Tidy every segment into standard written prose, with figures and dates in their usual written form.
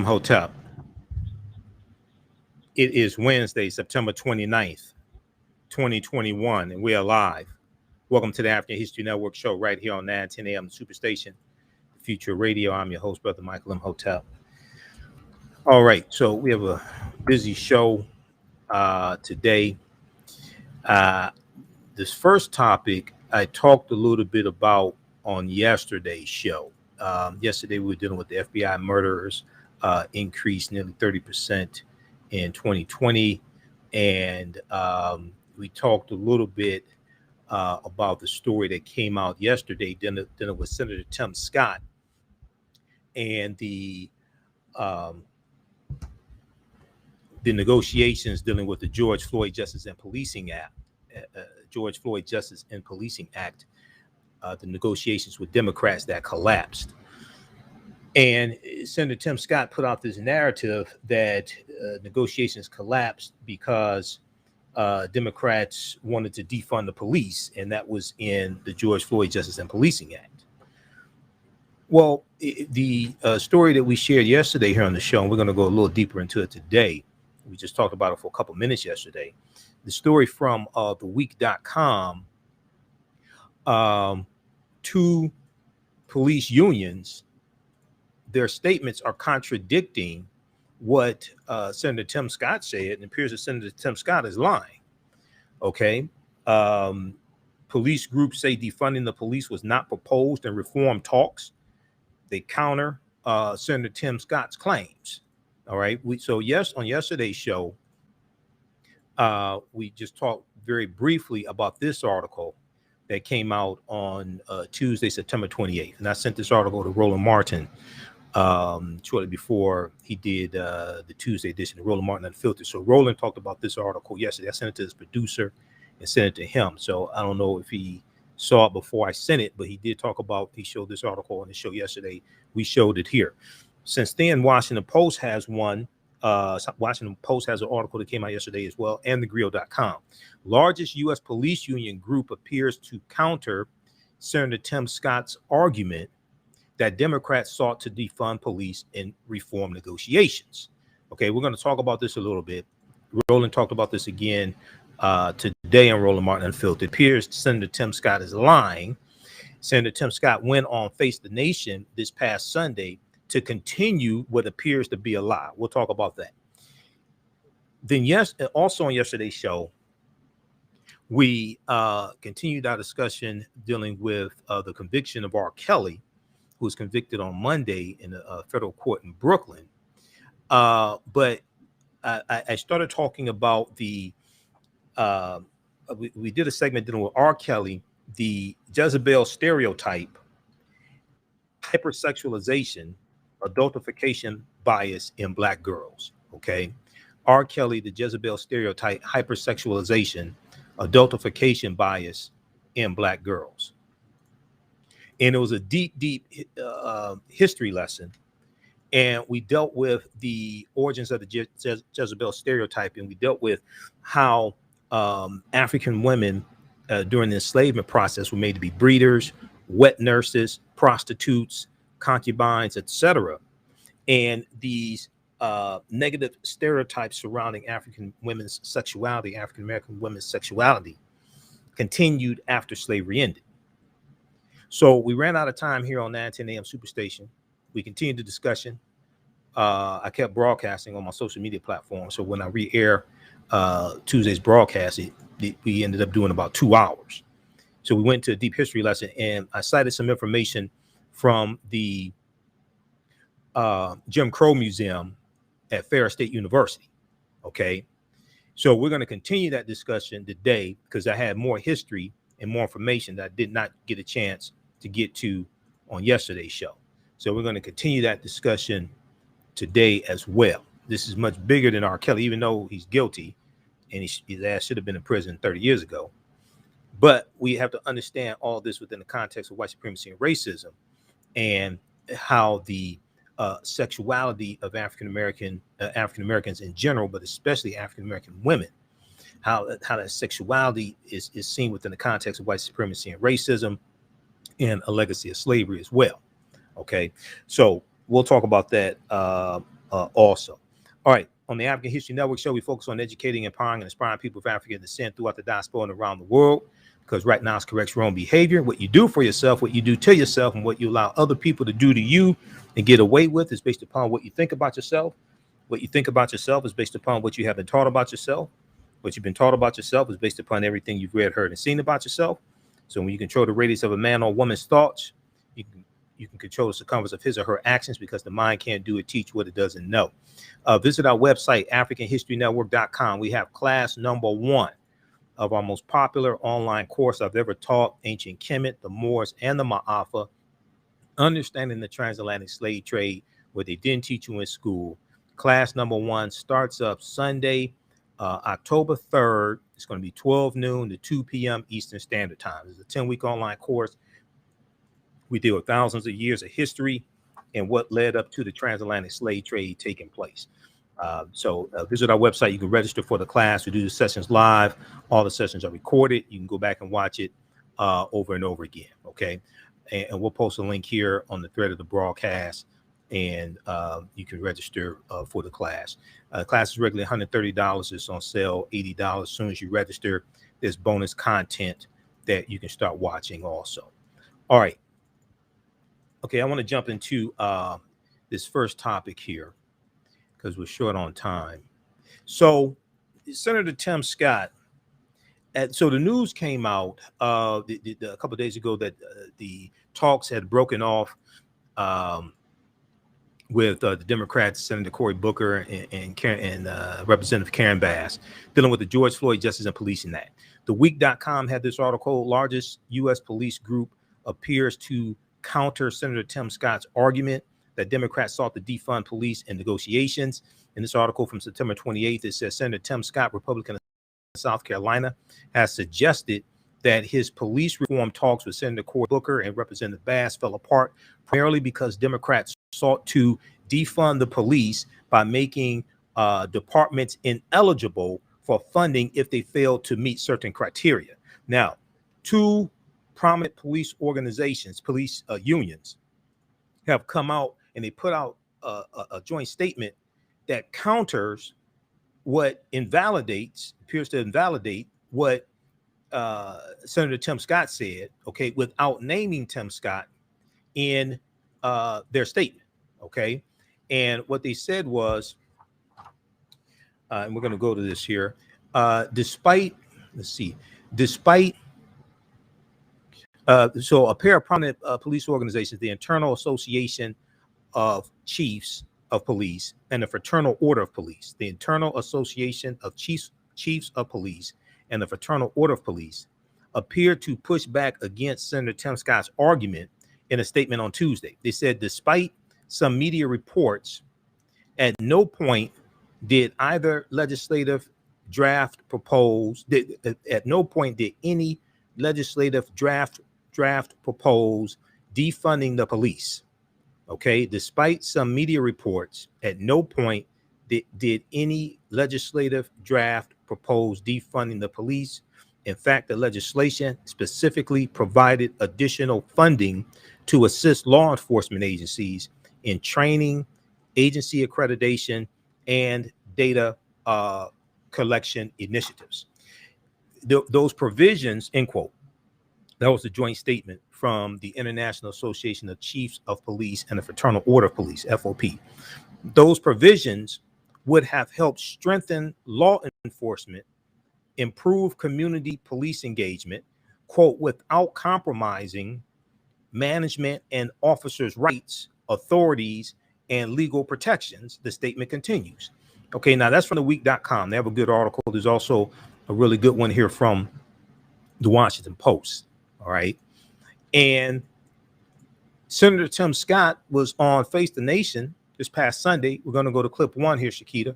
Imhotep. It is Wednesday, September 29th, 2021, and we are live. Welcome to the African History Network show right here on 910 AM Superstation, Future Radio. I'm your host, Brother Michael Imhotep. All right, so we have a busy show today. This first topic I talked a little bit about on yesterday's show. Yesterday we were dealing with the FBI murderers increased nearly 30% in 2020, and we talked a little bit about the story that came out yesterday dealing with Senator Tim Scott and the negotiations dealing with the George Floyd Justice and Policing Act. George Floyd Justice and Policing Act, the negotiations with Democrats that collapsed. And Senator Tim Scott put out this narrative that negotiations collapsed because Democrats wanted to defund the police, and that was in the George Floyd Justice and Policing Act. Well, the story that we shared yesterday here on the show, and we're going to go a little deeper into it today. We just talked about it for a couple minutes yesterday. The story from theweek.com, two police unions, their statements are contradicting what Senator Tim Scott said, and it appears that Senator Tim Scott is lying. Okay. Police groups say defunding the police was not proposed in reform talks. They counter Senator Tim Scott's claims. All right. On yesterday's show, we just talked very briefly about this article that came out on Tuesday, September 28th. And I sent this article to Roland Martin shortly before he did the Tuesday edition of Roland Martin Unfiltered. So Roland talked about this article yesterday. I sent it to his producer and sent it to him. So I don't know if he saw it before I sent it, but he showed this article on the show yesterday. We showed it here. Since then, Washington Post has one. Washington Post has an article that came out yesterday as well, and thegrill.com. Largest U.S. police union group appears to counter Senator Tim Scott's argument that Democrats sought to defund police in reform negotiations. Okay, we're going to talk about this a little bit. Roland talked about this again today on Roland Martin Unfiltered. It appears Senator Tim Scott is lying. Senator Tim Scott went on Face the Nation this past Sunday to continue what appears to be a lie. We'll talk about that. Then also on yesterday's show, we continued our discussion dealing with the conviction of R. Kelly, who was convicted on Monday in a federal court in Brooklyn. But I started talking about we did a segment dealing with R. Kelly, the Jezebel Stereotype, Hypersexualization, Adultification bias in Black girls. Okay. R. Kelly, the Jezebel Stereotype, Hypersexualization, Adultification bias in Black girls. And it was a deep history lesson. And we dealt with the origins of the Jezebel Stereotype, and we dealt with how African women during the enslavement process were made to be breeders, wet nurses, prostitutes, concubines, etc. And these negative stereotypes surrounding African women's sexuality, African American women's sexuality, continued after slavery ended. So we ran out of time here on 910 AM Superstation. We continued the discussion. I kept broadcasting on my social media platform. So when I re-air Tuesday's broadcast, we ended up doing about 2 hours. So we went to a deep history lesson, and I cited some information from the Jim Crow Museum at Ferris State University. Okay. So we're going to continue that discussion today because I had more history and more information that I did not get a chance to get to on yesterday's show. So we're going to continue that discussion today as well. This is much bigger than R. Kelly, even though he's guilty and his ass should have been in prison 30 years ago. But we have to understand all this within the context of white supremacy and racism, and how the sexuality of African Americans in general, but especially African American women, how that sexuality is seen within the context of white supremacy and racism, and a legacy of slavery as well. Okay, so we'll talk about that also. All right. On the African History Network show, we focus on educating, empowering, and inspiring people of African descent throughout the diaspora and around the world. Because right now, it's corrects your own behavior. What you do for yourself, what you do to yourself, and what you allow other people to do to you and get away with is based upon what you think about yourself. What you think about yourself is based upon what you have been taught about yourself. What you've been taught about yourself is based upon everything you've read, heard, and seen about yourself. So when you control the radius of a man or woman's thoughts, you can control the circumference of his or her actions, because the mind can't do it, teach what it doesn't know. Visit our website, AfricanHistoryNetwork.com. We have class number 1 of our most popular online course I've ever taught, Ancient Kemet, the Moors, and the Ma'afa, Understanding the Transatlantic Slave Trade, what they didn't teach you in school. Class number 1 starts up Sunday, October 3rd. It's going to be 12 noon to 2 p.m. Eastern Standard Time. It's a 10-week online course. We deal with thousands of years of history and what led up to the transatlantic slave trade taking place. So visit our website. You can register for the class. We do the sessions live. All the sessions are recorded. You can go back and watch it over and over again. Okay. And we'll post a link here on the thread of the broadcast, and you can register for the class. Class is regularly $130. It's on sale $80 as soon as you register. There's bonus content that you can start watching also. All right. Okay, I want to jump into this first topic here because we're short on time. So Senator Tim Scott, so the news came out a couple of days ago that the talks had broken off with the Democrats, Senator Cory Booker and Representative Karen Bass, dealing with the George Floyd Justice and Policing Act. TheWeek.com had this article: largest U.S. police group appears to counter Senator Tim Scott's argument that Democrats sought to defund police in negotiations. In this article from September 28th, it says Senator Tim Scott, Republican of South Carolina, has suggested that his police reform talks with Senator Cory Booker and Representative Bass fell apart primarily because Democrats sought to defund the police by making departments ineligible for funding if they failed to meet certain criteria. Now, two prominent police organizations, police unions, have come out and they put out a joint statement that counters what appears to invalidate what Senator Tim Scott said, okay, without naming Tim Scott in their statement, okay? And what they said was, and we're going to go to this here, despite so a pair of prominent police organizations, the Internal Association of Chiefs of Police and the Fraternal Order of Police, the Internal Association of Chiefs of Police and the Fraternal Order of Police, appeared to push back against Senator Tim Scott's argument in a statement on Tuesday. They said, despite some media reports, at no point did either legislative draft propose, at no point did any legislative draft propose defunding the police. Okay, despite some media reports, at no point did any legislative draft propose defunding the police. In fact, the legislation specifically provided additional funding to assist law enforcement agencies in training, agency accreditation, and data collection initiatives. Those provisions, end quote. That was the joint statement from the International Association of Chiefs of Police and the Fraternal Order of Police, FOP. Those provisions would have helped strengthen law enforcement, improve community police engagement, quote, without compromising management and officers' rights, authorities, and legal protections, the statement continues. Okay, now that's from TheWeek.com. They have a good article. There's also a really good one here from the Washington Post. All right. And Senator Tim Scott was on Face the Nation this past Sunday. We're going to go to clip 1 here, Shakita,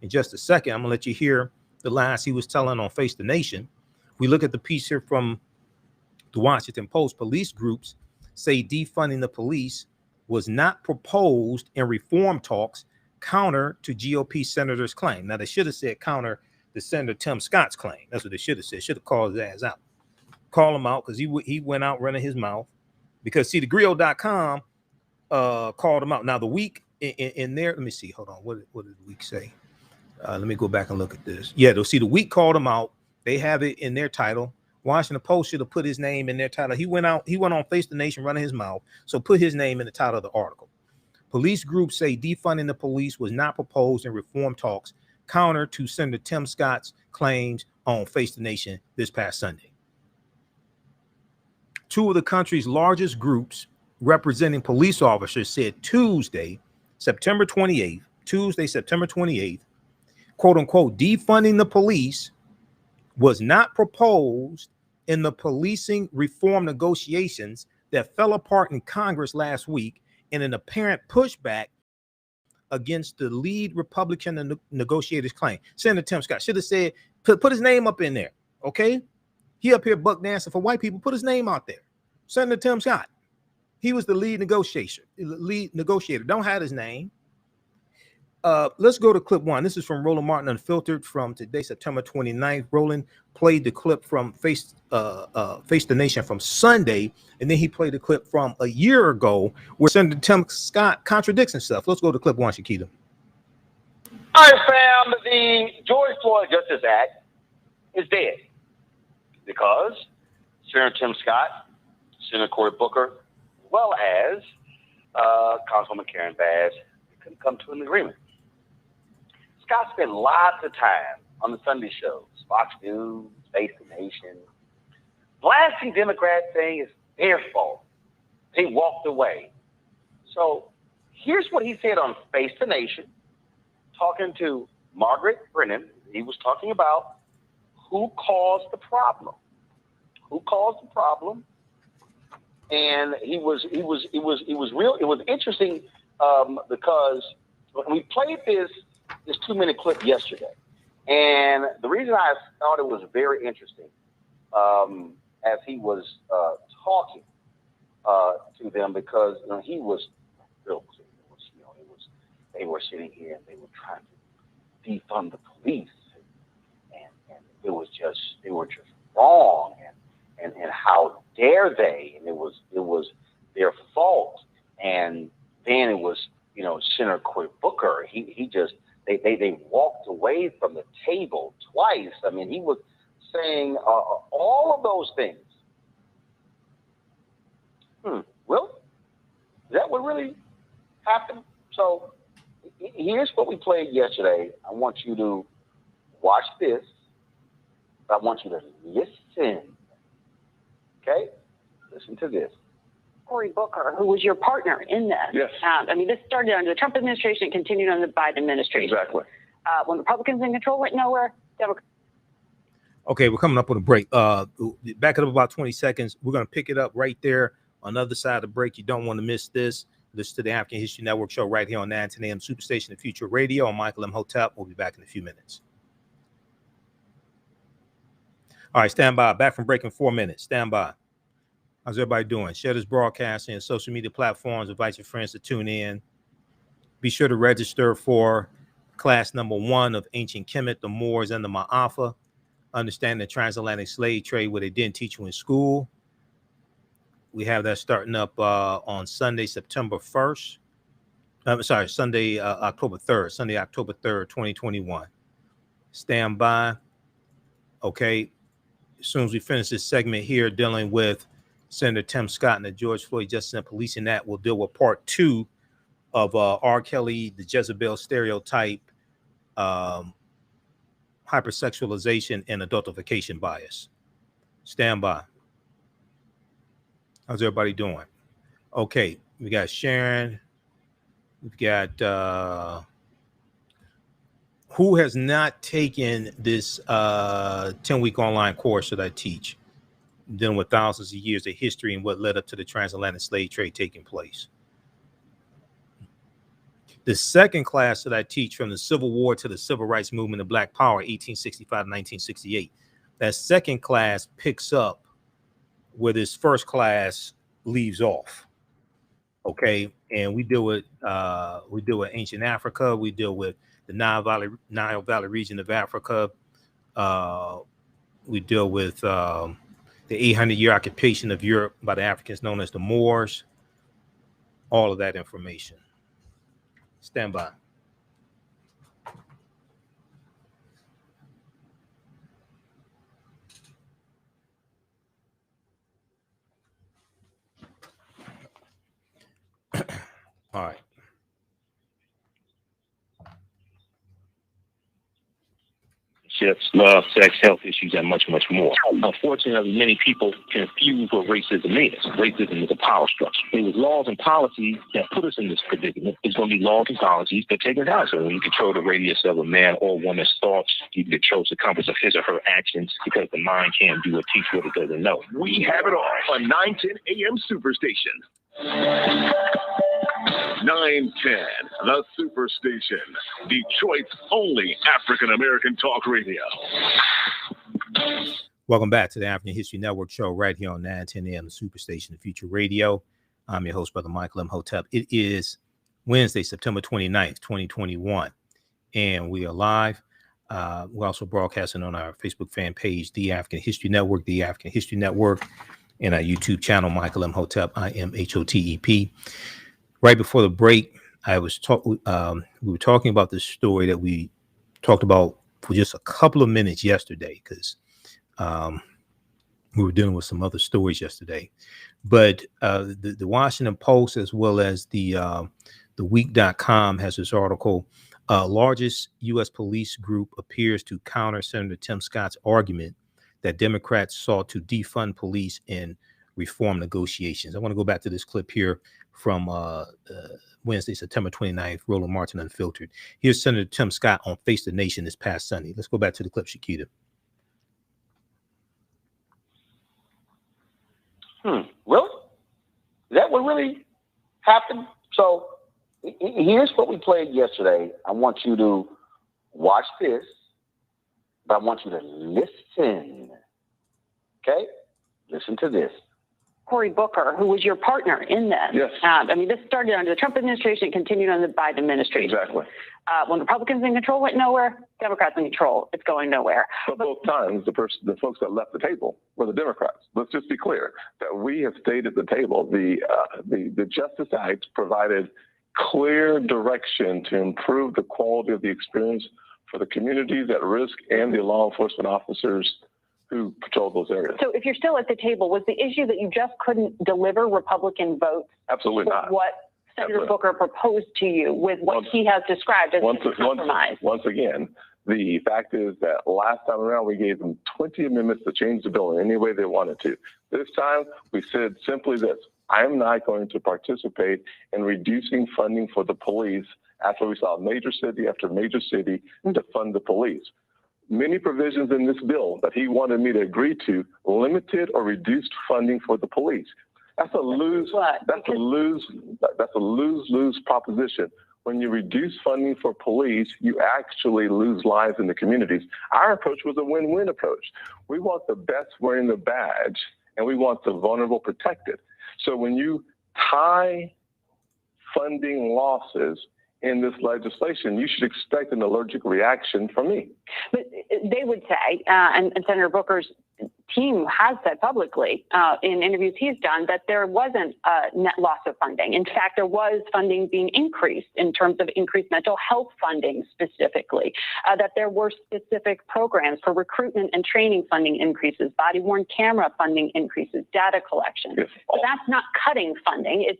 in just a second. I'm going to let you hear the lines he was telling on Face the Nation. We look at the piece here from the Washington Post. Police groups say defunding the police was not proposed in reform talks, counter to GOP senators' claim. Now, they should have said counter to Senator Tim Scott's claim. That's what they should have said. Should have called his ass out. Call him out because he went out running his mouth. Because, see, thegrill.com called him out. Now, The Week in there, let me see. Hold on. What did the week say? Let me go back and look at this. Yeah, they'll see the week called him out. They have it in their title. Washington Post should have put his name in their title. He went on Face the Nation running his mouth. So put his name in the title of the article. Police groups say defunding the police was not proposed in reform talks, counter to Senator Tim Scott's claims on Face the Nation this past Sunday. Two of the country's largest groups representing police officers said Tuesday, September 28th, quote unquote, defunding the police was not proposed in the policing reform negotiations that fell apart in Congress last week in an apparent pushback against the lead Republican negotiators' claim. Senator Tim Scott should have said, put his name up in there, okay? He up here buck dancing for white people. Put his name out there. Senator Tim Scott. He was the lead negotiator. Don't hide his name. Let's go to clip one. This is from Roland Martin Unfiltered from today, September 29th. Roland played the clip from Face the Nation from Sunday, and then he played the clip from a year ago where Senator Tim Scott contradicts himself. Let's go to clip one, Shakita. I found the George Floyd Justice Act is dead because Senator Tim Scott, Senator Cory Booker, as well as Councilwoman Karen Bass couldn't come to an agreement. Scott spent lots of time on the Sunday shows, Fox News, Face the Nation. Blasting Democrats saying it's their fault. They walked away. So here's what he said on Face the Nation, talking to Margaret Brennan. He was talking about who caused the problem. Who caused the problem? And it was interesting because we played this 2-minute clip yesterday, and the reason I thought it was very interesting, as he was talking to them, because he was real clear. They were sitting here and they were trying to defund the police, and they were just wrong, and how dare they, and it was their fault, and then it was Senator Cory Booker. They walked away from the table twice. I mean, he was saying all of those things. Well, is that what really happened? So here's what we played yesterday. I want you to watch this. I want you to listen. Okay? Listen to this. Cory Booker, who was your partner in this. Yes. This started under the Trump administration and continued under the Biden administration. Exactly. When Republicans in control went nowhere, Democrats. Okay, we're coming up on a break. Back it up about 20 seconds. We're going to pick it up right there on the other side of the break. You don't want to miss this. Listen to the African History Network show right here on 910 AM Superstation of Future Radio. I'm Michael Imhotep. We'll be back in a few minutes. All right, stand by. Back from break in 4 minutes. Stand by. How's everybody doing? Share this broadcast and social media platforms. Invite your friends to tune in. Be sure to register for class number 1 of Ancient Kemet, the Moors, and the Ma'afa. Understand the transatlantic slave trade, where they didn't teach you in school. We have that starting up on Sunday, September 1st. Sunday, October 3rd. Sunday, October 3rd, 2021. Stand by. Okay. As soon as we finish this segment here dealing with Senator Tim Scott and the George Floyd Justice and Policing Act, we'll deal with part 2 of R. Kelly, the Jezebel Stereotype, Hypersexualization, and Adultification bias. Stand by. How's everybody doing? Okay, we got Sharon. We've got who has not taken this 10-week online course that I teach, dealing with thousands of years of history and what led up to the transatlantic slave trade taking place. The second class that I teach, from the Civil War to the Civil Rights Movement of Black Power, 1865 to 1968. That second class picks up where this first class leaves off. Okay, and we deal with ancient Africa. We deal with the Nile Valley region of Africa. We deal with the 800-year occupation of Europe by the Africans known as the Moors. All of that information. Stand by. All right. Love, sex, health issues, and much, much more. Unfortunately, many people confuse what racism is. Racism is a power structure. It was laws and policies that put us in this predicament. It's going to be laws and policies that take us out. So when you control the radius of a man or woman's thoughts, you can control the compass of his or her actions because the mind can't do or teach what it doesn't know. We have it all on 910 AM Superstation. 910, the Superstation, Detroit's only African-American talk radio. Welcome back to the African History Network show right here on 910 AM, the Superstation, the Future Radio. I'm your host, Brother Michael Imhotep. It is Wednesday, September 29th, 2021, and we are live. We're also broadcasting on our Facebook fan page, The African History Network, The African History Network, and our YouTube channel, Michael Imhotep, IMHOTEP. Right before the break, we were talking about this story that we talked about for just a couple of minutes yesterday, because we were dealing with some other stories yesterday. But the Washington Post, as well as the Week.com, has this article. Largest U.S. police group appears to counter Senator Tim Scott's argument that Democrats sought to defund police in reform negotiations. I want to go back to this clip here from Wednesday, September 29th, Roland Martin Unfiltered. Here's Senator Tim Scott on Face the Nation this past Sunday. Let's go back to the clip, Shakita. Really? Is that what really happened? So here's what we played yesterday. I want you to watch this, but I want you to listen. Okay? Listen to this. Cory Booker, who was your partner in this. Yes. I mean, this started under the Trump administration, continued under the Biden administration. Exactly. When Republicans in control went nowhere, Democrats in control, it's going nowhere. But both times, the folks that left the table were the Democrats. Let's just be clear that we have stayed at the table. The Justice Act provided clear direction to improve the quality of the experience for the communities at risk and the law enforcement officers who patrol those areas. So if you're still at the table, was the issue that you just couldn't deliver Republican votes? Absolutely not. What Senator Booker proposed to you with what he has described as a compromise? Once again, the fact is that last time around, we gave them 20 amendments to change the bill in any way they wanted to. This time, we said simply this: I am not going to participate in reducing funding for the police after we saw major city after major city to fund the police. Many provisions in this bill that he wanted me to agree to limited or reduced funding for the police. That's a lose. That's a lose proposition. When you reduce funding for police, you actually lose lives in the communities. Our approach was a win-win approach. We want the best wearing the badge, and we want the vulnerable protected. So when you tie funding losses in this legislation, you should expect an allergic reaction from me. But they would say, and Senator Booker's team has said publicly in interviews he's done, that there wasn't a net loss of funding. In fact, there was funding being increased in terms of increased mental health funding specifically, that there were specific programs for recruitment and training funding increases, body-worn camera funding increases, data collection. Yes. So that's not cutting funding. It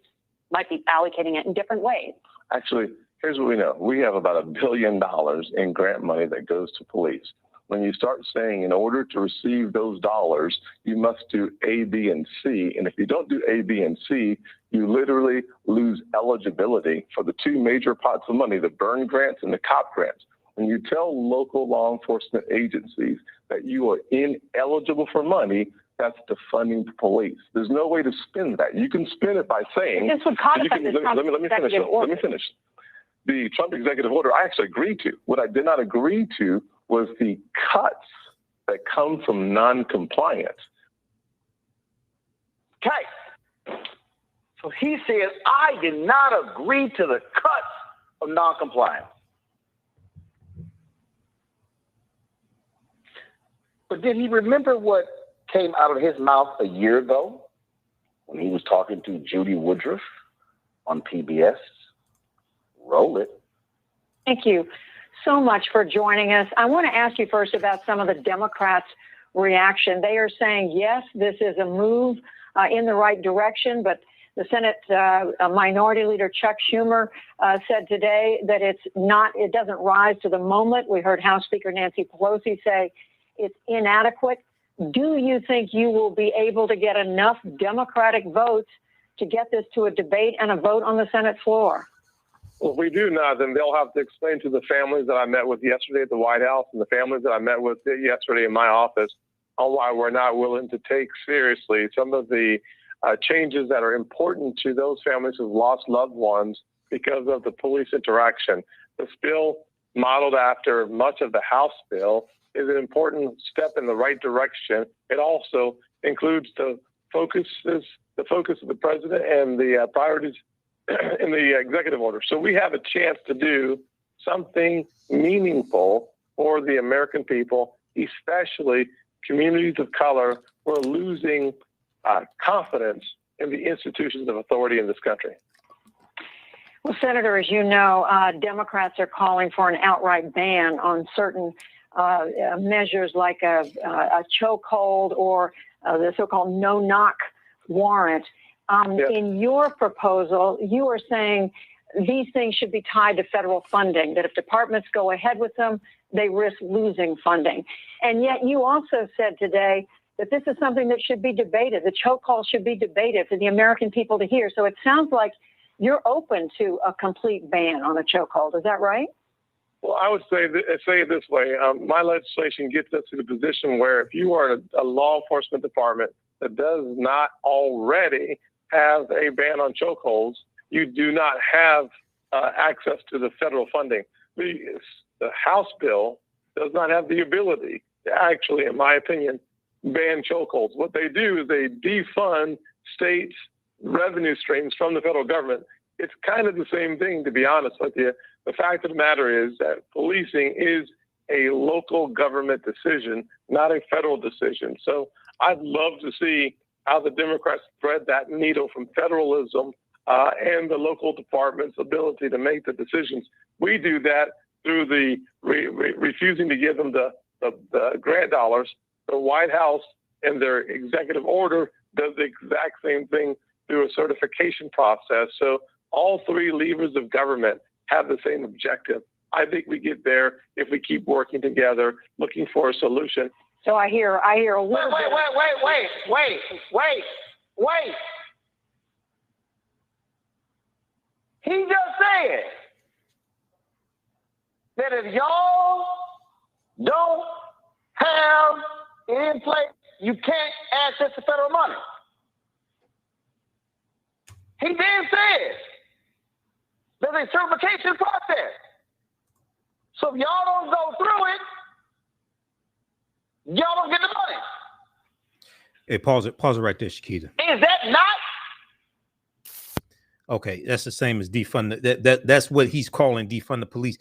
might be allocating it in different ways. Actually, here's what we know. We have about $1 billion in grant money that goes to police. When you start saying in order to receive those dollars, you must do A, B, and C. And if you don't do A, B, and C, you literally lose eligibility for the two major pots of money, the burn grants and the COP grants. When you tell local law enforcement agencies that you are ineligible for money, that's defunding the police. There's no way to spin that. You can spin it by saying— This would codify the Trump executive order. Let me finish. The Trump executive order I actually agreed to. What I did not agree to was the cuts that come from non-compliance. Okay. So he says, I did not agree to the cuts of non-compliance. But did he remember what came out of his mouth a year ago when he was talking to Judy Woodruff on PBS? roll it. Thank you so much for joining us. I want to ask you first about some of the Democrats' reaction. They are saying, yes, this is a move in the right direction, but the Senate Minority Leader Chuck Schumer said today that it doesn't rise to the moment. We heard House Speaker Nancy Pelosi say it's inadequate. Do you think you will be able to get enough Democratic votes to get this to a debate and a vote on the Senate floor? Well, if we do not, then they'll have to explain to the families that I met with yesterday at the White House and the families that I met with yesterday in my office on why we're not willing to take seriously some of the changes that are important to those families who've lost loved ones because of the police interaction. This bill, modeled after much of the House bill, is an important step in the right direction. It also includes the focus of the president and the priorities in the executive order. So we have a chance to do something meaningful for the American people, especially communities of color who are losing confidence in the institutions of authority in this country. Well, Senator, as you know, Democrats are calling for an outright ban on certain measures like a chokehold or the so-called no-knock warrant. In your proposal, you are saying these things should be tied to federal funding, that if departments go ahead with them, they risk losing funding. And yet you also said today that this is something that should be debated. The chokehold should be debated for the American people to hear. So it sounds like you're open to a complete ban on a chokehold. Is that right? Well, I would say it this way. My legislation gets us to the position where if you are a law enforcement department that does not already have a ban on chokeholds, you do not have access to the federal funding. The House bill does not have the ability to actually, in my opinion, ban chokeholds. What they do is they defund states' revenue streams from the federal government. It's kind of the same thing, to be honest with you. The fact of the matter is that policing is a local government decision, not a federal decision. So I'd love to see how the Democrats thread that needle from federalism and the local department's ability to make the decisions. We do that through the refusing to give them the grant dollars. The White House and their executive order does the exact same thing through a certification process. So all three levers of government have the same objective. I think we get there if we keep working together, looking for a solution. So I hear a little bit. Wait. He just said that if y'all don't have it in place, you can't access the federal money. He then said there's a certification process. So if y'all don't go through it, y'all don't get the money. Hey, pause it right there, Shakita. Is that not? Okay, that's the same as defund. That's what he's calling defund the police.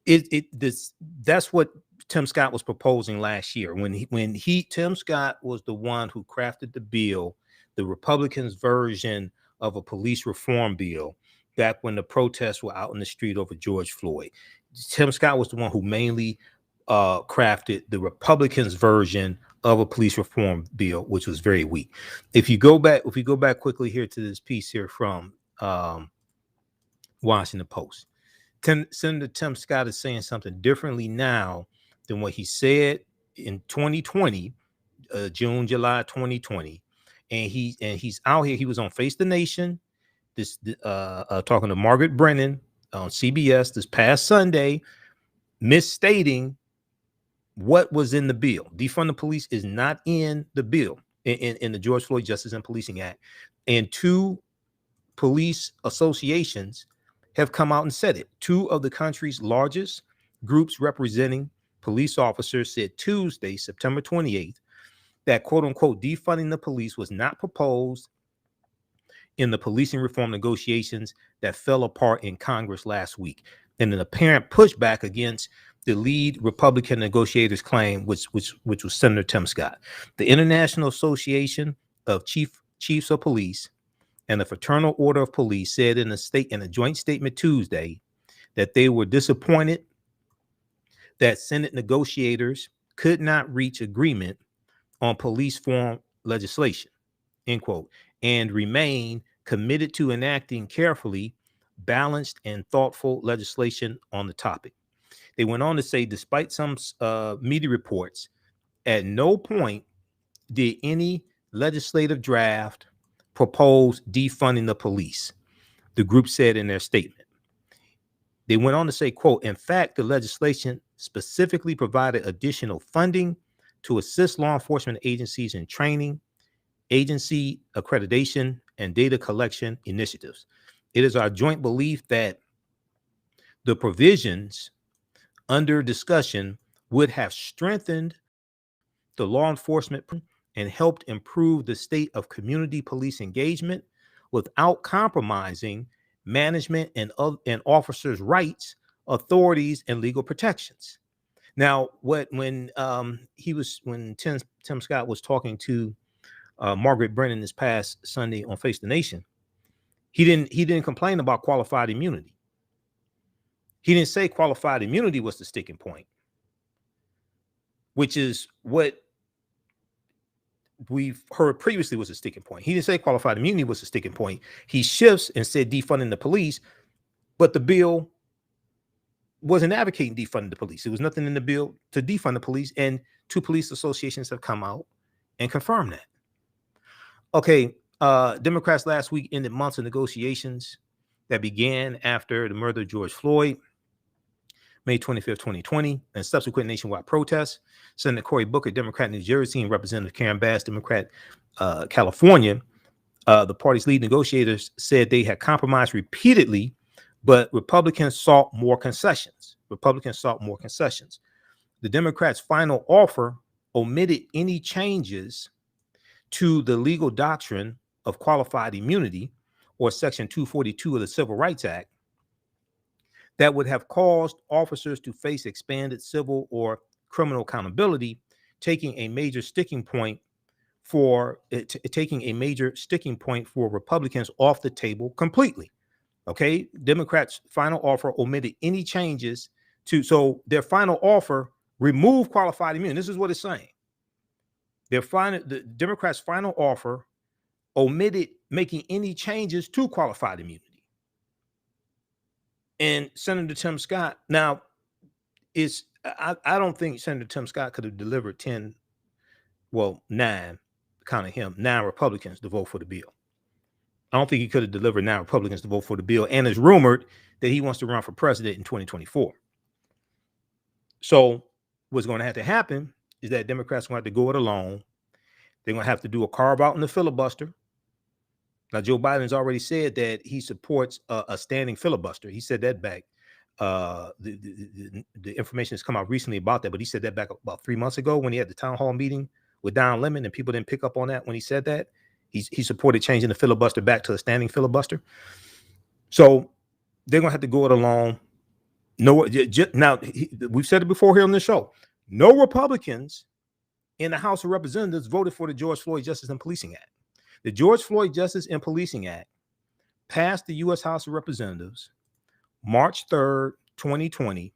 That's what Tim Scott was proposing last year when Tim Scott was the one who crafted the bill, the Republicans' version of a police reform bill, back when the protests were out in the street over George Floyd. Tim Scott was the one who mainly crafted the Republicans' version of a police reform bill, which was very weak. If we go back quickly here to this piece here from Washington Post, Senator Tim Scott is saying something differently now than what he said in 2020, July 2020, and he's out here. He was on Face the Nation, talking to Margaret Brennan on CBS this past Sunday, misstating what was in the bill. Defund the police is not in the bill in the George Floyd Justice and Policing Act, and two police associations have come out and said it. Two of the country's largest groups representing police officers said Tuesday, September 28th, that quote unquote defunding the police was not proposed in the policing reform negotiations that fell apart in Congress last week, in an apparent pushback against the lead Republican negotiators' claim, which was Senator Tim Scott. The International Association of Chiefs of Police and the Fraternal Order of Police said in a joint statement Tuesday that they were disappointed that Senate negotiators could not reach agreement on police reform legislation, end quote, and remain committed to enacting carefully balanced and thoughtful legislation on the topic. They went on to say, despite some media reports, at no point did any legislative draft propose defunding the police, the group said in their statement. They went on to say, quote, in fact, the legislation specifically provided additional funding to assist law enforcement agencies in training, agency accreditation, and data collection initiatives. It is our joint belief that the provisions under discussion would have strengthened the law enforcement and helped improve the state of community police engagement without compromising management and officers' rights, authorities, and legal protections. Now, when Tim Scott was talking to Margaret Brennan this past Sunday on Face the Nation, he didn't complain about qualified immunity. He didn't say qualified immunity was the sticking point, which is what we've heard previously was a sticking point. He didn't say qualified immunity was a sticking point. He shifts and said defunding the police, but the bill wasn't advocating defunding the police. There was nothing in the bill to defund the police, and 2 police associations have come out and confirmed that. Okay, Democrats last week ended months of negotiations that began after the murder of George Floyd, May 25th, 2020, and subsequent nationwide protests. Senator Cory Booker, Democrat, New Jersey, and Representative Karen Bass, Democrat, California, the party's lead negotiators said they had compromised repeatedly, but Republicans sought more concessions. The Democrats' final offer omitted any changes to the legal doctrine of qualified immunity, or Section 242 of the Civil Rights Act, that would have caused officers to face expanded civil or criminal accountability, taking a major sticking point for Republicans off the table completely. Okay, Democrats' final offer omitted any changes so their final offer removed qualified immunity. This is what it's saying. The Democrats' final offer omitted making any changes to qualified immunity. And Senator Tim Scott, now, I don't think Senator Tim Scott could have delivered 9 Republicans to vote for the bill. I don't think he could have delivered 9 Republicans to vote for the bill. And it's rumored that he wants to run for president in 2024. So what's going to have to happen is that Democrats are going to have to go it alone. They're going to have to do a carve out in the filibuster. Now, Joe Biden's already said that he supports a standing filibuster. He said that back. The information has come out recently about that, but he said that back about 3 months ago when he had the town hall meeting with Don Lemon, and people didn't pick up on that when he said that. He supported changing the filibuster back to a standing filibuster. So they're going to have to go it alone. Now, we've said it before here on this show. No Republicans in the House of Representatives voted for the George Floyd Justice and Policing Act. The George Floyd Justice and Policing Act passed the U.S. House of Representatives March 3rd, 2020,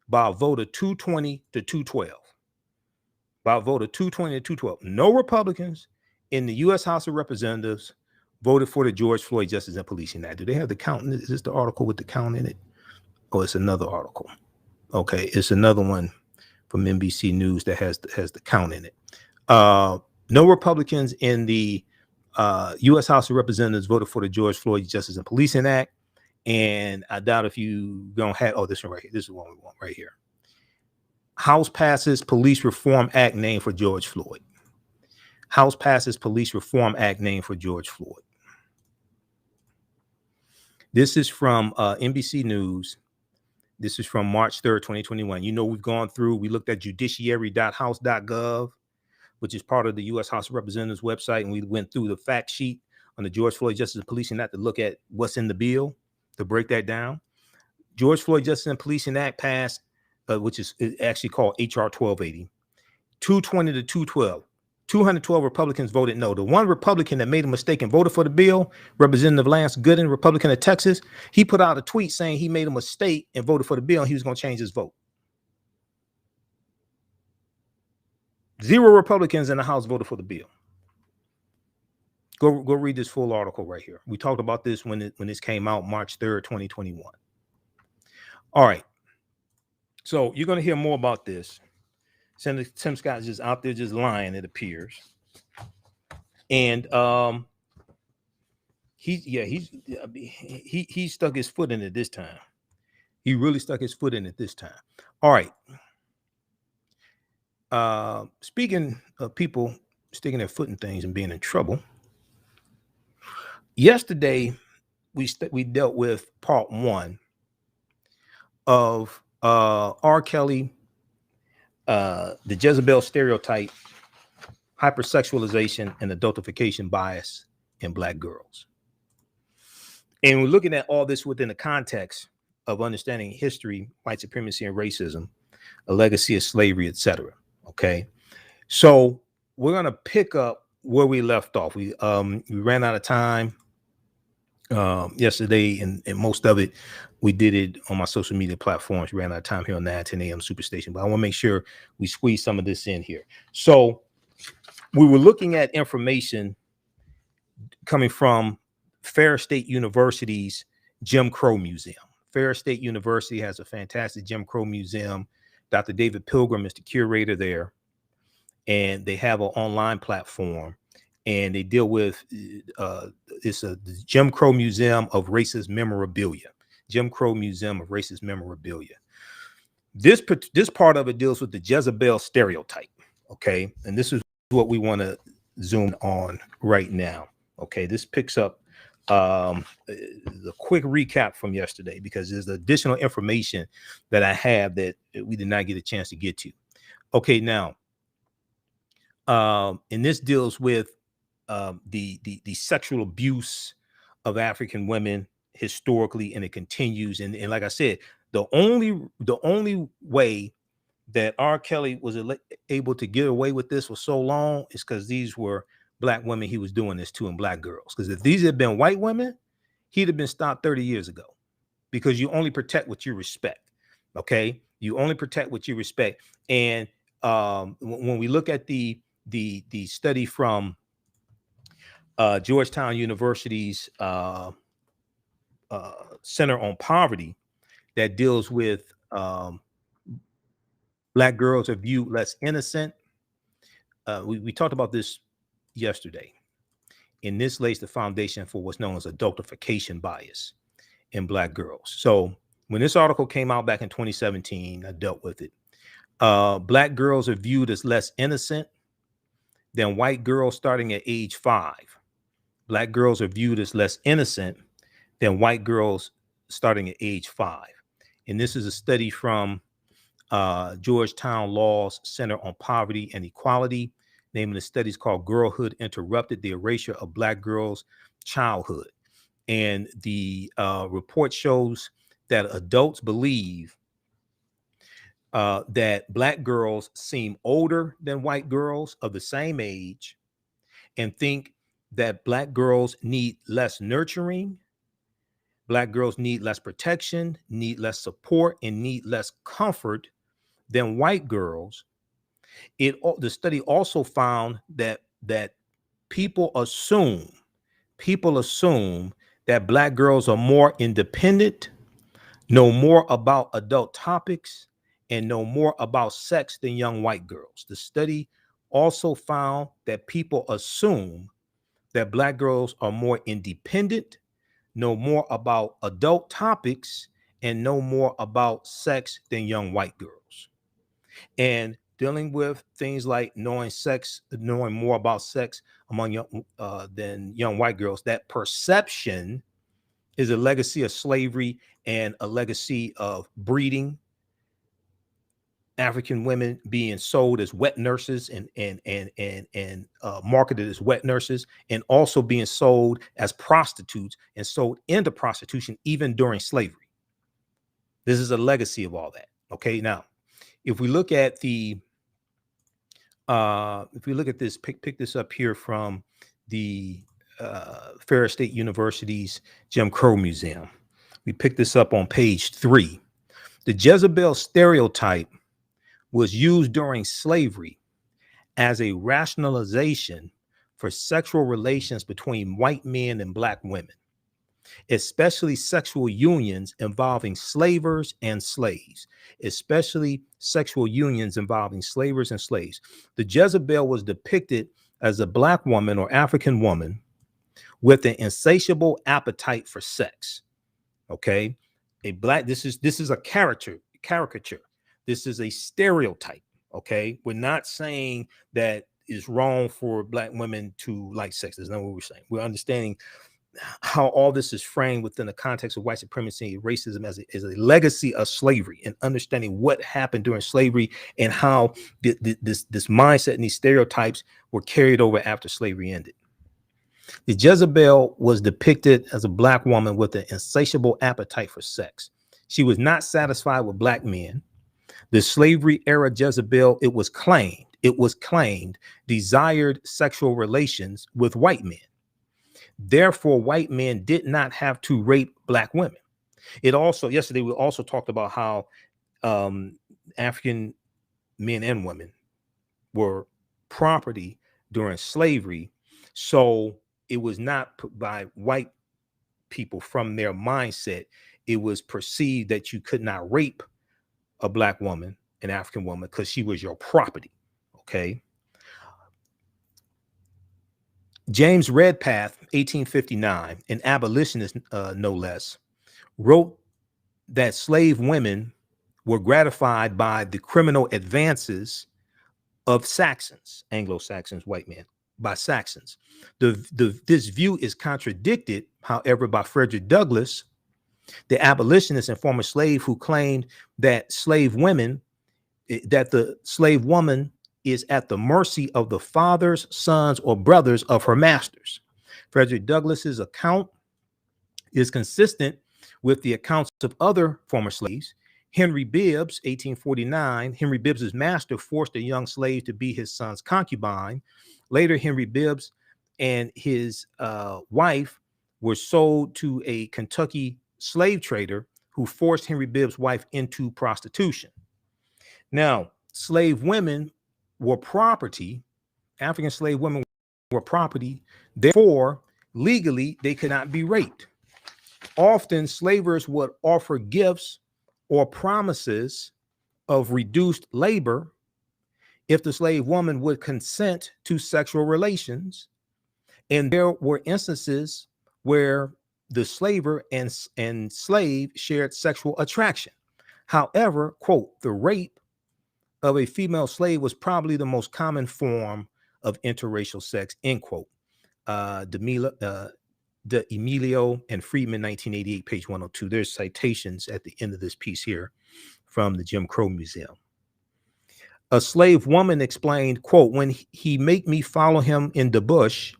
by a vote of 220 to 212. No Republicans in the U.S. House of Representatives voted for the George Floyd Justice and Policing Act. Do they have the count? Is this the article with the count in it? Oh, it's another article. Okay, it's another one from NBC News that has the count in it. No Republicans in the U.S. House of Representatives voted for the George Floyd Justice and Policing Act. And I doubt if you don't have, this one right here. This is one we want right here. House passes Police Reform Act named for George Floyd. House passes Police Reform Act named for George Floyd. This is from NBC News. This is from March 3rd, 2021. You know, we looked at judiciary.house.gov, which is part of the U.S. House of Representatives website, and we went through the fact sheet on the George Floyd Justice and Policing Act to look at what's in the bill, to break that down. George Floyd Justice and Policing Act passed, which is actually called HR 1280, 220 to 212. 212 Republicans voted no. The one Republican that made a mistake and voted for the bill, Representative Lance Gooden, Republican of Texas, he put out a tweet saying he made a mistake and voted for the bill and he was going to change his vote. 0 Republicans in the House voted for the bill. Go read this full article right here. We talked about this when this came out March 3rd, 2021. All right. So you're going to hear more about this. Senator Tim Scott is just out there just lying, it appears. And he stuck his foot in it this time. He really stuck his foot in it this time. All right. Speaking of people sticking their foot in things and being in trouble, yesterday we dealt with part 1 of R. Kelly, the Jezebel Stereotype, Hypersexualization, and Adultification bias in Black girls. And we're looking at all this within the context of understanding history, white supremacy and racism, a legacy of slavery, etc. Okay, so we're gonna pick up where we left off. We ran out of time yesterday, and most of it we did it on my social media platforms. We ran out of time here on the 10 a.m. Superstation, but I want to make sure we squeeze some of this in here. So we were looking at information coming from Ferris State University's Jim Crow Museum. Ferris State University has a fantastic Jim Crow Museum. Dr. David Pilgrim is the curator there, and they have an online platform, and they deal with it's the Jim Crow Museum of Racist Memorabilia. Jim Crow Museum of Racist Memorabilia. This part of it deals with the Jezebel Stereotype. Okay, and this is what we want to zoom on right now. Okay, this picks up the quick recap from yesterday, because there's additional information that I have that we did not get a chance to get to. Okay, now, and this deals with the sexual abuse of African women historically, and it continues. And like I said, the only way that R. Kelly was able to get away with this for so long is because these were Black women he was doing this to, and Black girls. Because if these had been white women, he'd have been stopped 30 years ago, because you only protect what you respect. Okay, you only protect what you respect. And when we look at the study from Georgetown University's Center on Poverty that deals with Black girls are viewed less innocent. We talked about this yesterday, and this lays the foundation for what's known as adultification bias in Black girls. So when this article came out back in 2017, I dealt with it. Black girls are viewed as less innocent than white girls starting at age 5. Black girls are viewed as less innocent than white girls starting at age 5. And this is a study from Georgetown Law's Center on Poverty and Equality. Name of the study is called Girlhood Interrupted, the Erasure of Black Girls' Childhood. And the report shows that adults believe that Black girls seem older than white girls of the same age, and think that Black girls need less nurturing, Black girls need less protection, need less support, and need less comfort than white girls. The study also found that people assume that Black girls are more independent, know more about adult topics, and know more about sex than young white girls. The study also found that people assume that Black girls are more independent, know more about adult topics, and know more about sex than young white girls. And dealing with things like knowing more about sex among than young white girls, that perception is a legacy of slavery and a legacy of breeding, African women being sold as wet nurses and marketed as wet nurses, and also being sold as prostitutes and sold into prostitution even during slavery. This is a legacy of all that. Okay, now if we look at the If we look at this, pick this up here from the Ferris State University's Jim Crow Museum. We picked this up on page 3. The Jezebel stereotype was used during slavery as a rationalization for sexual relations between white men and black women, especially sexual unions involving slavers and slaves, especially sexual unions involving slavers and slaves. The Jezebel was depicted as a black woman or African woman with an insatiable appetite for sex. Okay, this is a caricature. This is a stereotype. Okay, we're not saying that it's wrong for black women to like sex. That's not what we're saying. We're understanding how all this is framed within the context of white supremacy and racism as a legacy of slavery, and understanding what happened during slavery and how this mindset and these stereotypes were carried over after slavery ended. The Jezebel was depicted as a black woman with an insatiable appetite for sex. She was not satisfied with black men. The slavery era Jezebel, it was claimed, desired sexual relations with white men. Therefore, white men did not have to rape black women. Yesterday, we also talked about how African men and women were property during slavery. So it was not by white people from their mindset. It was perceived that you could not rape a black woman, an African woman, because she was your property. Okay. James Redpath, 1859, an abolitionist, no less, wrote that slave women were gratified by the criminal advances of Saxons, Anglo-Saxons, white men, by Saxons. This view is contradicted, however, by Frederick Douglass, the abolitionist and former slave, who claimed that the slave woman is at the mercy of the fathers, sons, or brothers of her masters. Frederick Douglass's account is consistent with the accounts of other former slaves. Henry Bibbs, 1849, Henry Bibbs's master forced a young slave to be his son's concubine. Later, Henry Bibbs and his wife were sold to a Kentucky slave trader who forced Henry Bibbs' wife into prostitution. Now, slave women were property. African slave women were property. Therefore, legally, they could not be raped. Often, slavers would offer gifts or promises of reduced labor if the slave woman would consent to sexual relations. And there were instances where the slaver and slave shared sexual attraction. However, quote, the rape of a female slave was probably the most common form of interracial sex, end quote. D'Emilio and Friedman, 1988, page 102. There's citations at the end of this piece here from the Jim Crow Museum. A slave woman explained, quote, when he make me follow him in the bush,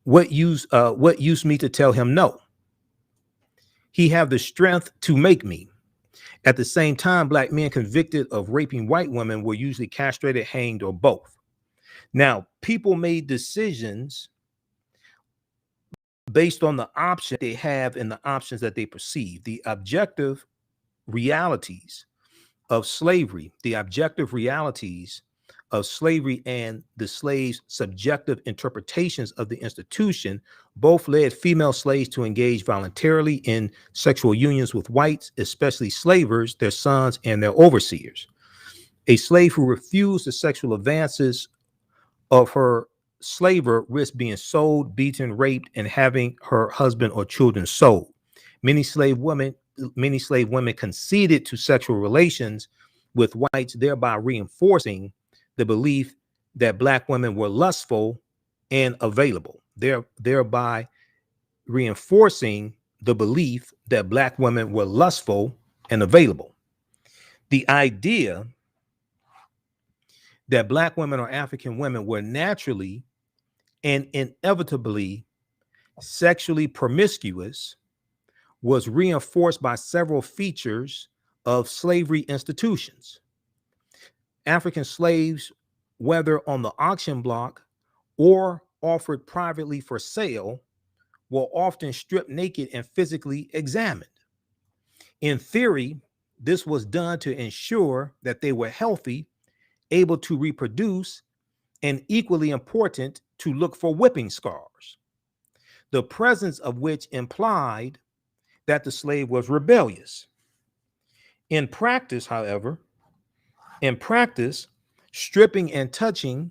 what use me to tell him no? He have the strength to make me. At the same time, black men convicted of raping white women were usually castrated, hanged, or both. Now, people made decisions based on the option they have and the options that they perceive. The objective realities of slavery, and the slaves' subjective interpretations of the institution both led female slaves to engage voluntarily in sexual unions with whites, especially slavers, their sons, and their overseers. A slave who refused the sexual advances of her slaver risked being sold, beaten, raped, and having her husband or children sold. Many slave women conceded to sexual relations with whites, thereby reinforcing the belief that black women were lustful and available. Thereby reinforcing the belief that black women were lustful and available. The idea that black women or African women were naturally and inevitably sexually promiscuous was reinforced by several features of slavery institutions. African slaves, whether on the auction block or offered privately for sale, were often stripped naked and physically examined. In theory, this was done to ensure that they were healthy, able to reproduce, and equally important, to look for whipping scars, the presence of which implied that the slave was rebellious. In practice, however, stripping and touching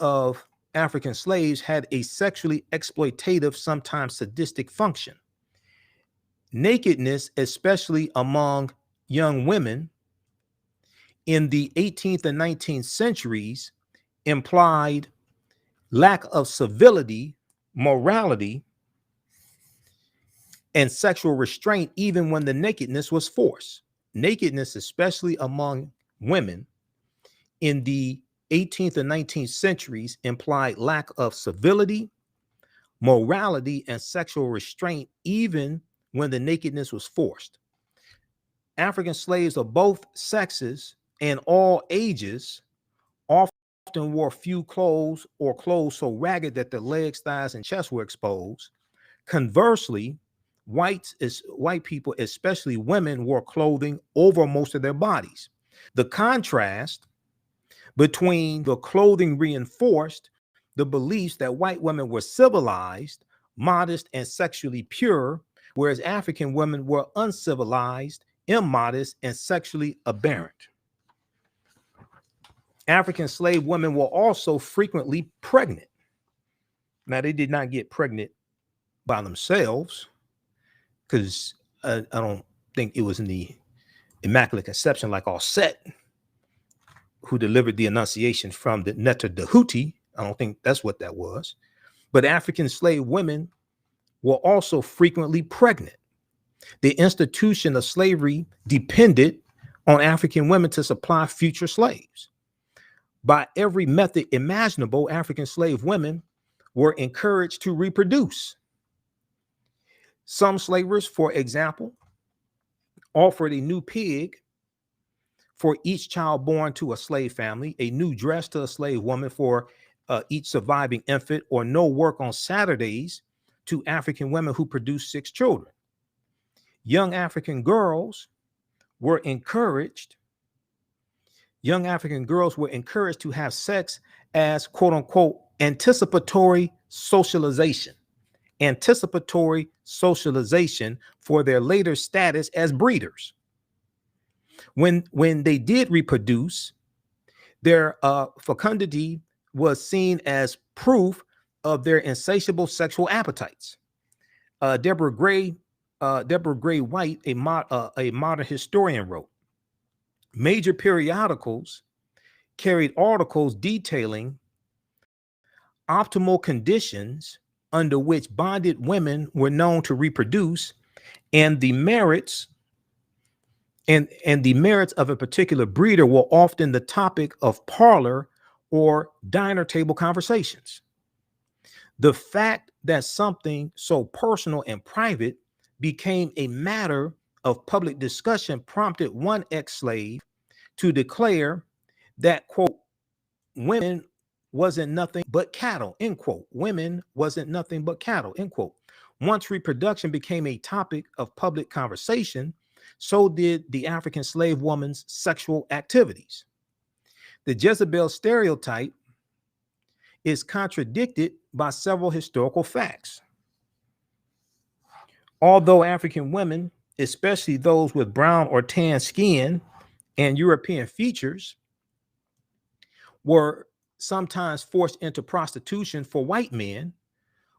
of African slaves had a sexually exploitative, sometimes sadistic function. Nakedness, especially among young women in the 18th and 19th centuries, implied lack of civility, morality, and sexual restraint, even when the nakedness was forced. Nakedness, especially among women in the 18th and 19th centuries, implied lack of civility, morality, and sexual restraint, even when the nakedness was forced. African slaves of both sexes and all ages often wore few clothes or clothes so ragged that their legs, thighs, and chest were exposed. Conversely, white people, especially women, wore clothing over most of their bodies. The contrast between the clothing reinforced the beliefs that white women were civilized, modest, and sexually pure, whereas African women were uncivilized, immodest, and sexually aberrant. African slave women were also frequently pregnant. Now, they did not get pregnant by themselves, because I don't think it was in the Immaculate Conception like all Sept, who delivered the Annunciation from the Neter Dahuti. I don't think that's what that was. But African slave women were also frequently pregnant. The institution of slavery depended on African women to supply future slaves. By every method imaginable, African slave women were encouraged to reproduce. Some slavers, for example, offered a new pig for each child born to a slave family, a new dress to a slave woman for each surviving infant, or no work on Saturdays to African women who produced 6 children. Young African girls were encouraged to have sex as, quote unquote, anticipatory socialization for their later status as breeders. When they did reproduce, their fecundity was seen as proof of their insatiable sexual appetites. Deborah Gray White, a modern historian, wrote, major periodicals carried articles detailing optimal conditions under which bonded women were known to reproduce, and the merits of a particular breeder were often the topic of parlor or diner table conversations. The fact that something so personal and private became a matter of public discussion prompted one ex-slave to declare that, quote, women wasn't nothing but cattle, end quote. Women wasn't nothing but cattle, end quote. Once reproduction became a topic of public conversation, so did the African slave woman's sexual activities. The Jezebel stereotype is contradicted by several historical facts. Although African women, especially those with brown or tan skin and European features, were sometimes forced into prostitution for white men,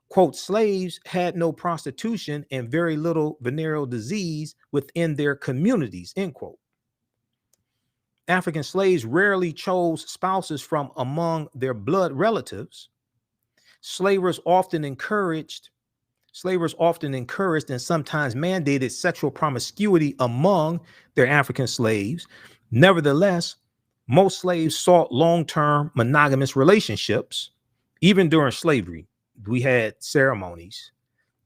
quote, slaves had no prostitution and very little venereal disease within their communities, end quote. African slaves rarely chose spouses from among their blood relatives. Slavers often encouraged and sometimes mandated sexual promiscuity among their African slaves. Nevertheless, most slaves sought long-term monogamous relationships. Even during slavery, we had ceremonies,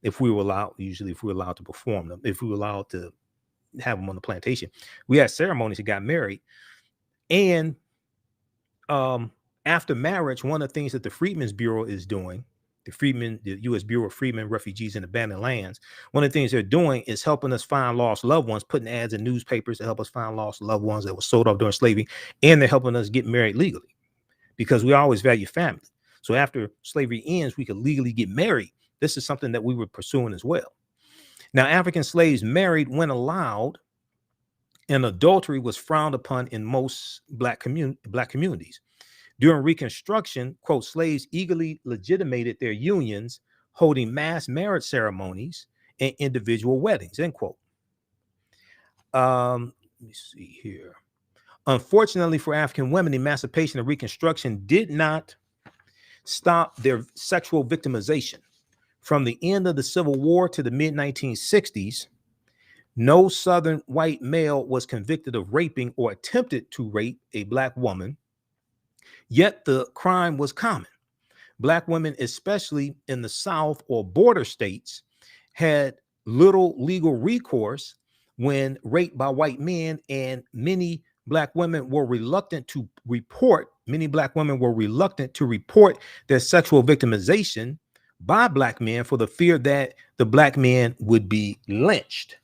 if we were allowed to perform them, if we were allowed to, have them on the plantation. We had ceremonies that got married. And after marriage, one of the things that the Freedmen's Bureau is doing, the U.S. Bureau of Freedmen, Refugees, and Abandoned Lands, one of the things they're doing is helping us find lost loved ones, putting ads in newspapers to help us find lost loved ones that were sold off during slavery. And they're helping us get married legally, because we always value family. So after slavery ends, we could legally get married. This is something that we were pursuing as well. Now, African slaves married when allowed, and adultery was frowned upon in most black communities. During Reconstruction, quote, slaves eagerly legitimated their unions, holding mass marriage ceremonies and individual weddings, end quote. Let me see here. Unfortunately for African women, emancipation and Reconstruction did not stop their sexual victimization. From the end of the Civil War to the mid-1960s, no Southern white male was convicted of raping or attempted to rape a black woman, yet the crime was common. Black women, especially in the South or border states, had little legal recourse when raped by white men, and many black women were reluctant to report their sexual victimization by black men for the fear that the black man would be lynched.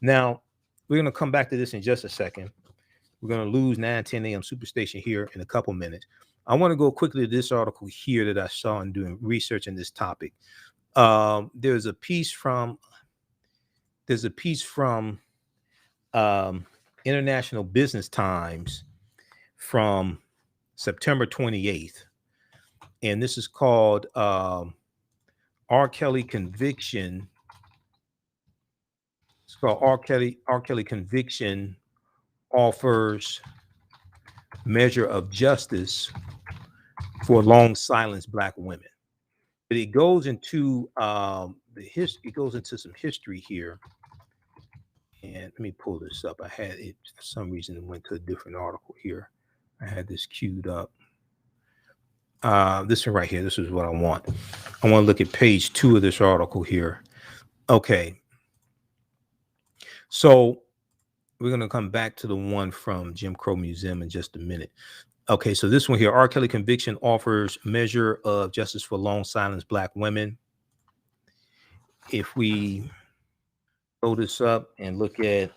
Now, we're going to come back to this in just a second. We're going to lose 9:10 a.m. Superstation here in a couple minutes. I want to go quickly to this article here that I saw in doing research on this topic. There's a piece from International Business Times from September 28th. And this is called R. Kelly Conviction. It's called R. Kelly Conviction Offers Measure of Justice for Long Silenced Black Women. But it goes into it goes into some history here. And let me pull this up. I had it for some reason. It went to a different article here. I had this queued up. This one right here. This is what I want. I want to look at page 2 of this article here. Okay. So we're going to come back to the one from Jim Crow Museum in just a minute. Okay, so this one here, R. Kelly Conviction Offers Measure of Justice for Long Silenced Black Women. If we throw this up and look at,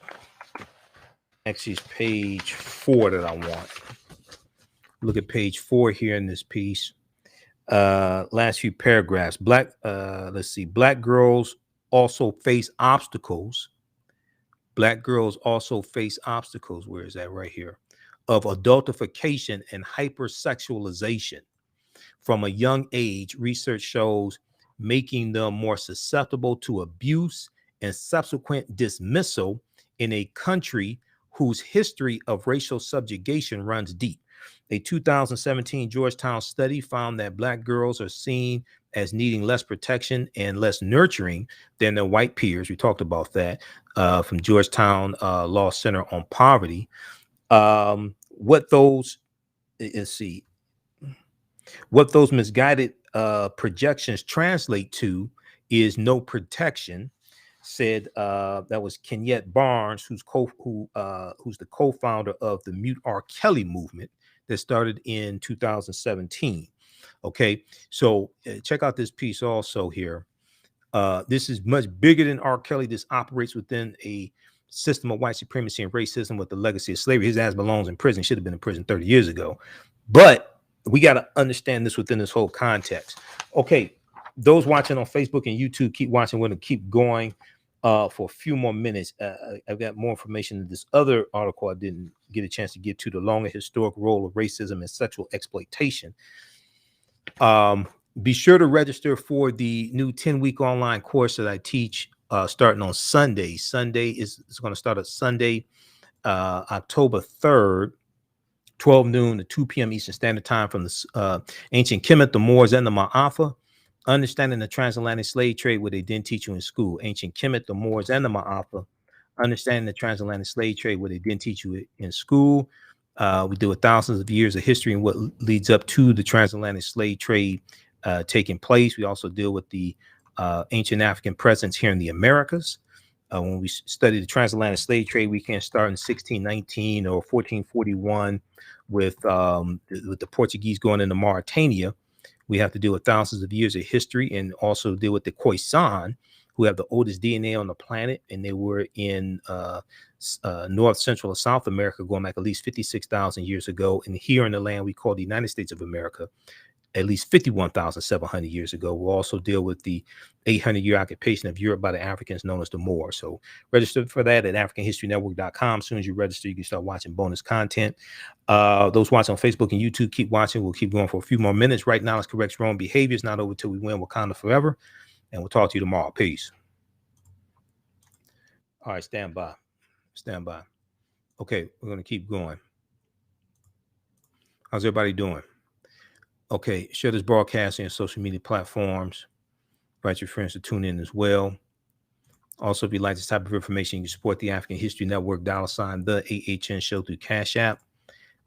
actually it's page 4 that I want. Look at page 4 here in this piece. Last few paragraphs. Black girls also face obstacles. Black girls also face obstacles. Where is that? Right here. Of adultification and hypersexualization. From a young age, research shows making them more susceptible to abuse and subsequent dismissal in a country whose history of racial subjugation runs deep. A 2017 Georgetown study found that Black girls are seen as needing less protection and less nurturing than their white peers. We talked about that from Georgetown Law Center on Poverty. What those misguided projections translate to is no protection, said that was Kenyette Barnes, who's the co-founder of the Mute R. Kelly movement that started in 2017. Okay, so check out this piece also here. This is much bigger than R. Kelly. This operates within a system of white supremacy and racism with the legacy of slavery. His ass belongs in prison. Should have been in prison 30 years ago. But we got to understand this within this whole context. Okay, those watching on Facebook and YouTube, keep watching. We're going to keep going for a few more minutes. I've got more information in this other article I didn't get a chance to get to, the longer historical role of racism and sexual exploitation. Be sure to register for the new 10-week online course that I teach starting on Sunday. It's going to start on Sunday, October 3rd, 12 noon to 2 p.m. Eastern Standard Time, from the ancient Kemet, the Moors, and the Ma'afa. Understanding the transatlantic slave trade, where they didn't teach you in school. Ancient Kemet, the Moors, and the Ma'afa. Understanding the transatlantic slave trade, where they didn't teach you in school. We deal with thousands of years of history and what leads up to the transatlantic slave trade taking place. We also deal with the ancient African presence here in the Americas. When we study the transatlantic slave trade, we can start in 1619 or 1441 with the Portuguese going into Mauritania. We have to deal with thousands of years of history and also deal with the Khoisan, who have the oldest DNA on the planet, and they were in North, Central, and South America going back at least 56,000 years ago. And here in the land we call the United States of America, at least 51,700 years ago. We'll also deal with the 800-year occupation of Europe by the Africans known as the Moors. So register for that at AfricanHistoryNetwork.com. As soon as you register, you can start watching bonus content. Those watching on Facebook and YouTube, keep watching. We'll keep going for a few more minutes. Right now, let's correct wrong behaviors. Not over till we win Wakanda forever. And we'll talk to you tomorrow. Peace. All right, stand by. Stand by. Okay, we're going to keep going. How's everybody doing? Okay, share this broadcast on social media platforms. Invite your friends to tune in as well. Also, if you like this type of information, you can support the African History Network, $ the AHN Show through Cash App,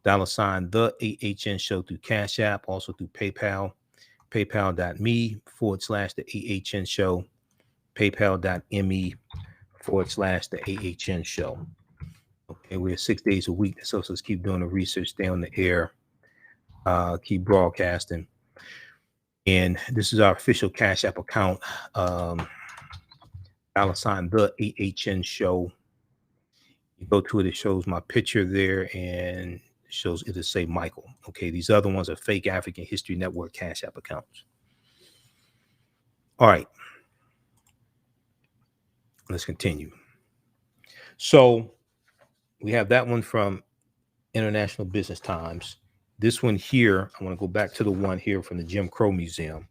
$ the AHN Show through Cash App, also through PayPal, paypal.me/the AHN Show, paypal.me/the AHN Show. Okay, we're 6 days a week, so let's keep doing the research, stay on the air, keep broadcasting. And this is our official Cash App account, $ the AHN Show. You go to it, it shows my picture there and shows it'll say Michael. Okay, these other ones are fake African History Network Cash App accounts. All right, let's continue. So we have that one from International Business Times. This one here, I want to go back to the one here from the Jim Crow Museum,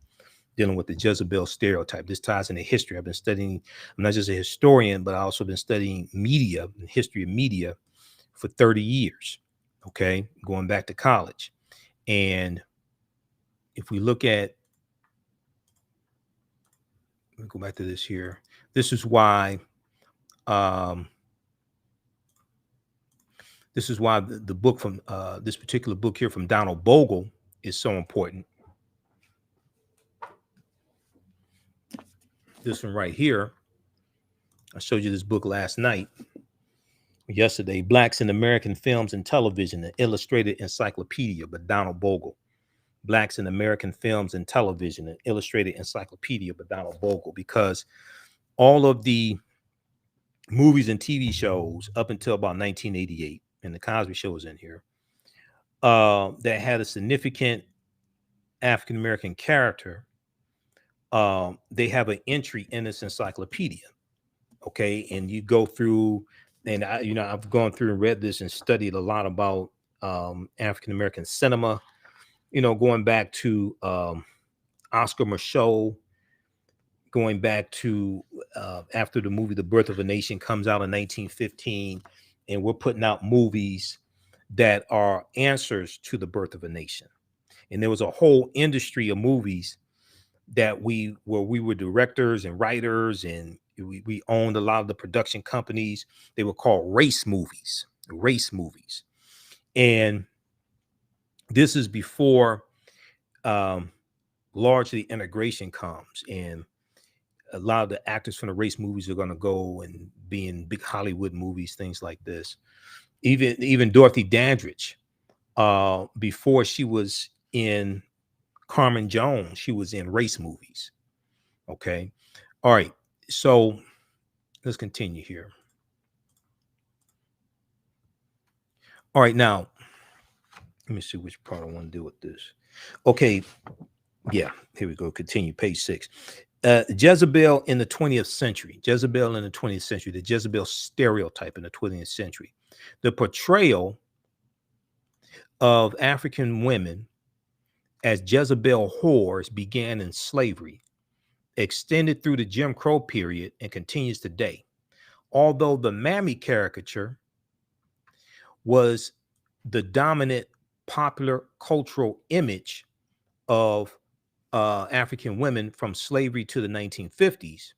dealing with the Jezebel stereotype. This ties into history. I've been studying, I'm not just a historian, but I also been studying media and history of media for 30 years. Okay, going back to college. And if we look at, let me go back to this here. This is why the book from this particular book here from Donald Bogle is so important. This one right here, I showed you this book yesterday, Blacks in American Films and Television, an Illustrated Encyclopedia by Donald Bogle. Blacks in American Films and Television, an Illustrated Encyclopedia by Donald Bogle, because all of the movies and TV shows up until about 1988, and the Cosby Show is in here, that had a significant African-American character, they have an entry in this encyclopedia. Okay, and you go through, and I've gone through and read this and studied a lot about African-American cinema, going back to Oscar Micheaux, going back to after the movie The Birth of a Nation comes out in 1915, and we're putting out movies that are answers to The Birth of a Nation. And there was a whole industry of movies that we were directors and writers, and we owned a lot of the production companies. They were called race movies. And this is before largely integration comes, and a lot of the actors from the race movies are going to go and be in big Hollywood movies, things like this. Even Dorothy Dandridge, before she was in Carmen Jones, she was in race movies. Okay. All right. So let's continue here. All right. Now, let me see which part I want to do with this. Okay. Yeah. Here we go. Continue. Page 6. Jezebel in the 20th century. Jezebel in the 20th century. The Jezebel stereotype in the 20th century. The portrayal of African women as Jezebel whores began in slavery, extended through the Jim Crow period, and continues today. Although the Mammy caricature was the dominant popular cultural image of African women from slavery to the 1950s,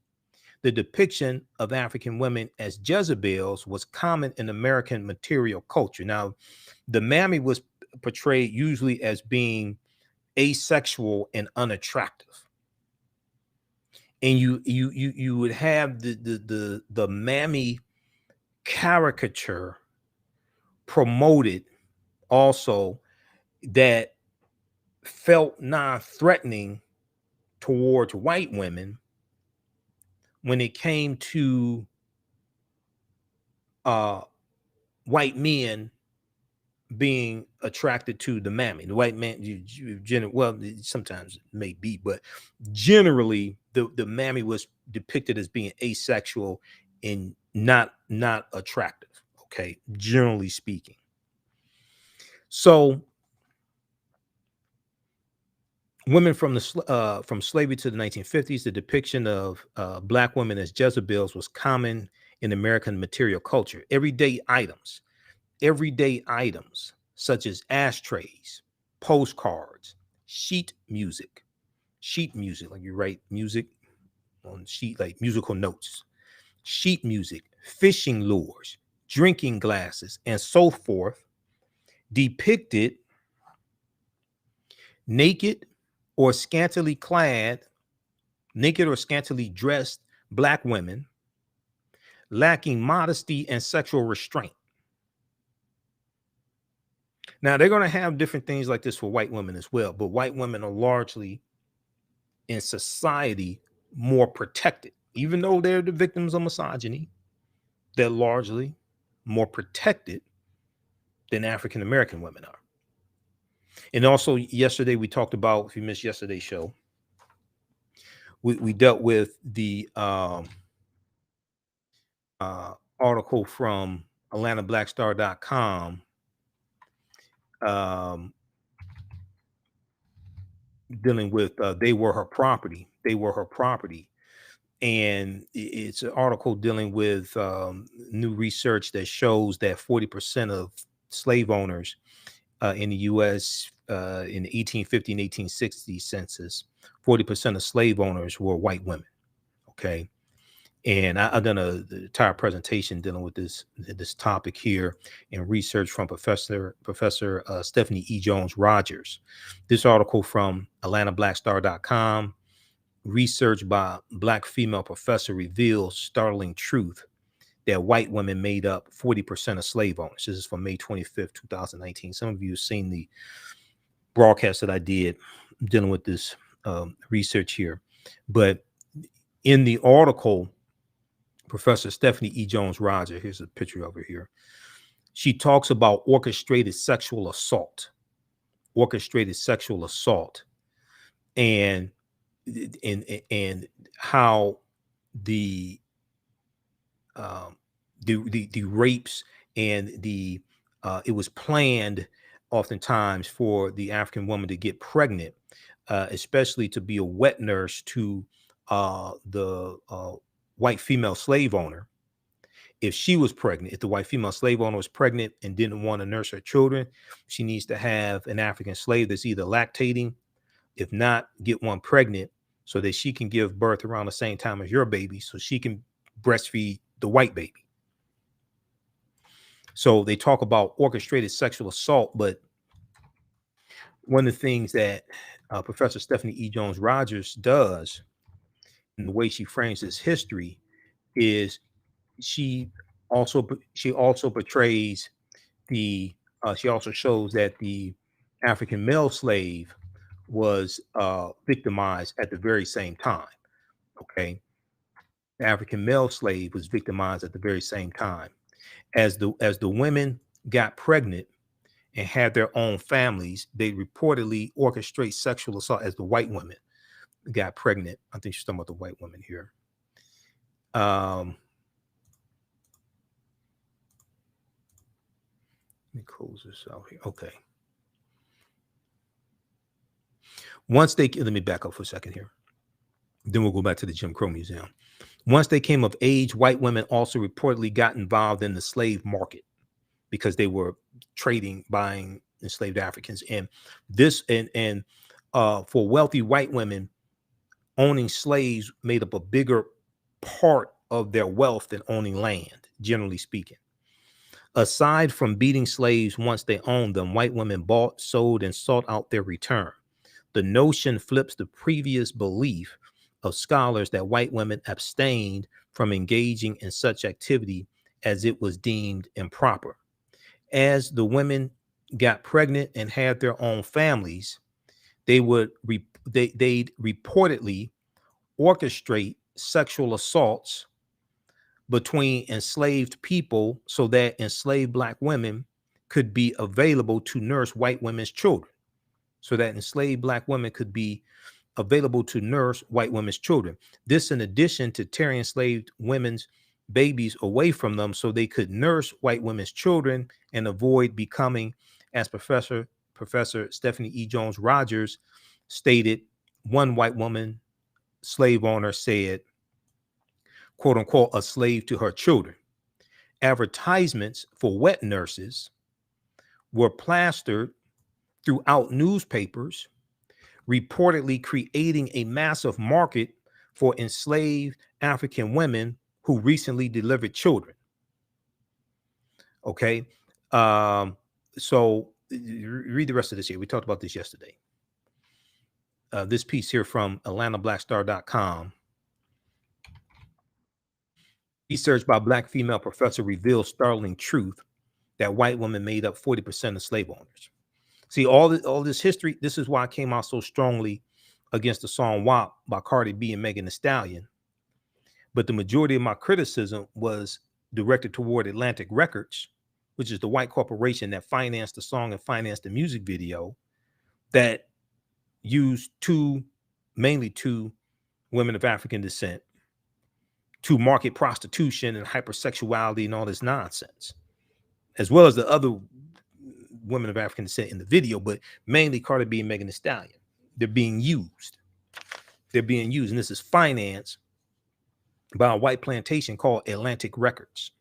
the depiction of African women as Jezebels was common in American material culture. Now, the Mammy was portrayed usually as being asexual and unattractive. and you would have the mammy caricature promoted also that felt non-threatening towards white women when it came to white men being attracted to the mammy. The white man, well, sometimes it may be, but generally the mammy was depicted as being asexual and not attractive. Okay, generally speaking. So women from from slavery to the 1950s, the depiction of black women as Jezebels was common in American material culture. Everyday items such as ashtrays, postcards, sheet music, like you write music on sheet, like musical notes, sheet music, fishing lures, drinking glasses, and so forth, depicted naked or scantily dressed black women lacking modesty and sexual restraint. Now, they're going to have different things like this for white women as well, but white women are largely in society more protected. Even though they're the victims of misogyny, they're largely more protected than African American women are. And also, yesterday we talked about, if you missed yesterday's show, we dealt with the article from AtlantaBlackStar.com dealing with they were her property. And it's an article dealing with new research that shows that 40% of slave owners in the U.S. In the 1850 and 1860 census, 40% of slave owners were white women. Okay. And I've done an entire presentation dealing with this topic here and research from Professor Stephanie E. Jones Rogers. This article from AtlantaBlackStar.com, research by Black female professor reveals startling truth that white women made up 40% of slave owners. This is from May 25th, 2019. Some of you have seen the broadcast that I did dealing with this research here. But in the article, Professor Stephanie E. Jones Rogers, here's a picture of her here. She talks about orchestrated sexual assault, and how the rapes and it was planned oftentimes for the African woman to get pregnant, especially to be a wet nurse to the white female slave owner. If she was pregnant, if the white female slave owner was pregnant and didn't want to nurse her children, she needs to have an African slave that's either lactating, if not, get one pregnant so that she can give birth around the same time as your baby so she can breastfeed the white baby. So they talk about orchestrated sexual assault, but one of the things that Professor Stephanie E. Jones Rogers does, and the way she frames this history, is she also portrays she also shows that the African male slave was victimized at the very same time. Okay, the African male slave was victimized at the very same time. As the women got pregnant and had their own families, they reportedly orchestrate sexual assault as the white women got pregnant. I think she's talking about the white women here. Let me close this out here. Okay. Let me back up for a second here. Then we'll go back to the Jim Crow Museum. Once they came of age, white women also reportedly got involved in the slave market because they were trading, buying enslaved Africans. And for wealthy white women, owning slaves made up a bigger part of their wealth than owning land, generally speaking. Aside from beating slaves once they owned them, white women bought, sold, and sought out their return. The notion flips the previous belief of scholars that white women abstained from engaging in such activity as it was deemed improper. As the women got pregnant and had their own families, they'd reportedly orchestrate sexual assaults between enslaved people so that enslaved black women could be available to nurse white women's children. So that enslaved black women could be available to nurse white women's children. This in addition to tearing enslaved women's babies away from them so they could nurse white women's children and avoid becoming, as Professor Stephanie E. Jones Rogers stated, one white woman slave owner said, quote unquote, a slave to her children. Advertisements for wet nurses were plastered throughout newspapers, reportedly creating a massive market for enslaved African women who recently delivered children. Okay. So read the rest of this here. We talked about this yesterday. This piece here from AtlantaBlackStar.com. Research by Black female professor reveals startling truth that white women made up 40% of slave owners. See, all this history, this is why I came out so strongly against the song WAP by Cardi B and Megan Thee Stallion. But the majority of my criticism was directed toward Atlantic Records, which is the white corporation that financed the song and financed the music video, that used mainly two women of African descent to market prostitution and hypersexuality and all this nonsense, as well as the other women of African descent in the video, but mainly Cardi B and Megan Thee Stallion. They're being used. And this is financed by a white plantation called Atlantic Records.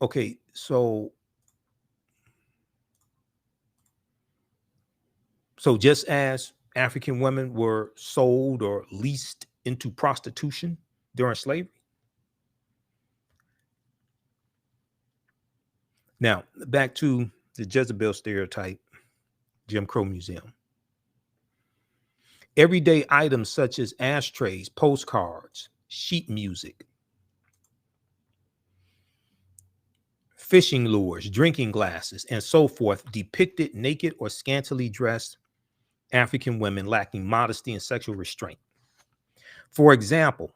Okay, so just as African women were sold or leased into prostitution during slavery. Now, back to the Jezebel Stereotype, Jim Crow Museum. Everyday items such as ashtrays, postcards, sheet music, fishing lures, drinking glasses, and so forth depicted naked or scantily dressed African women lacking modesty and sexual restraint. For example,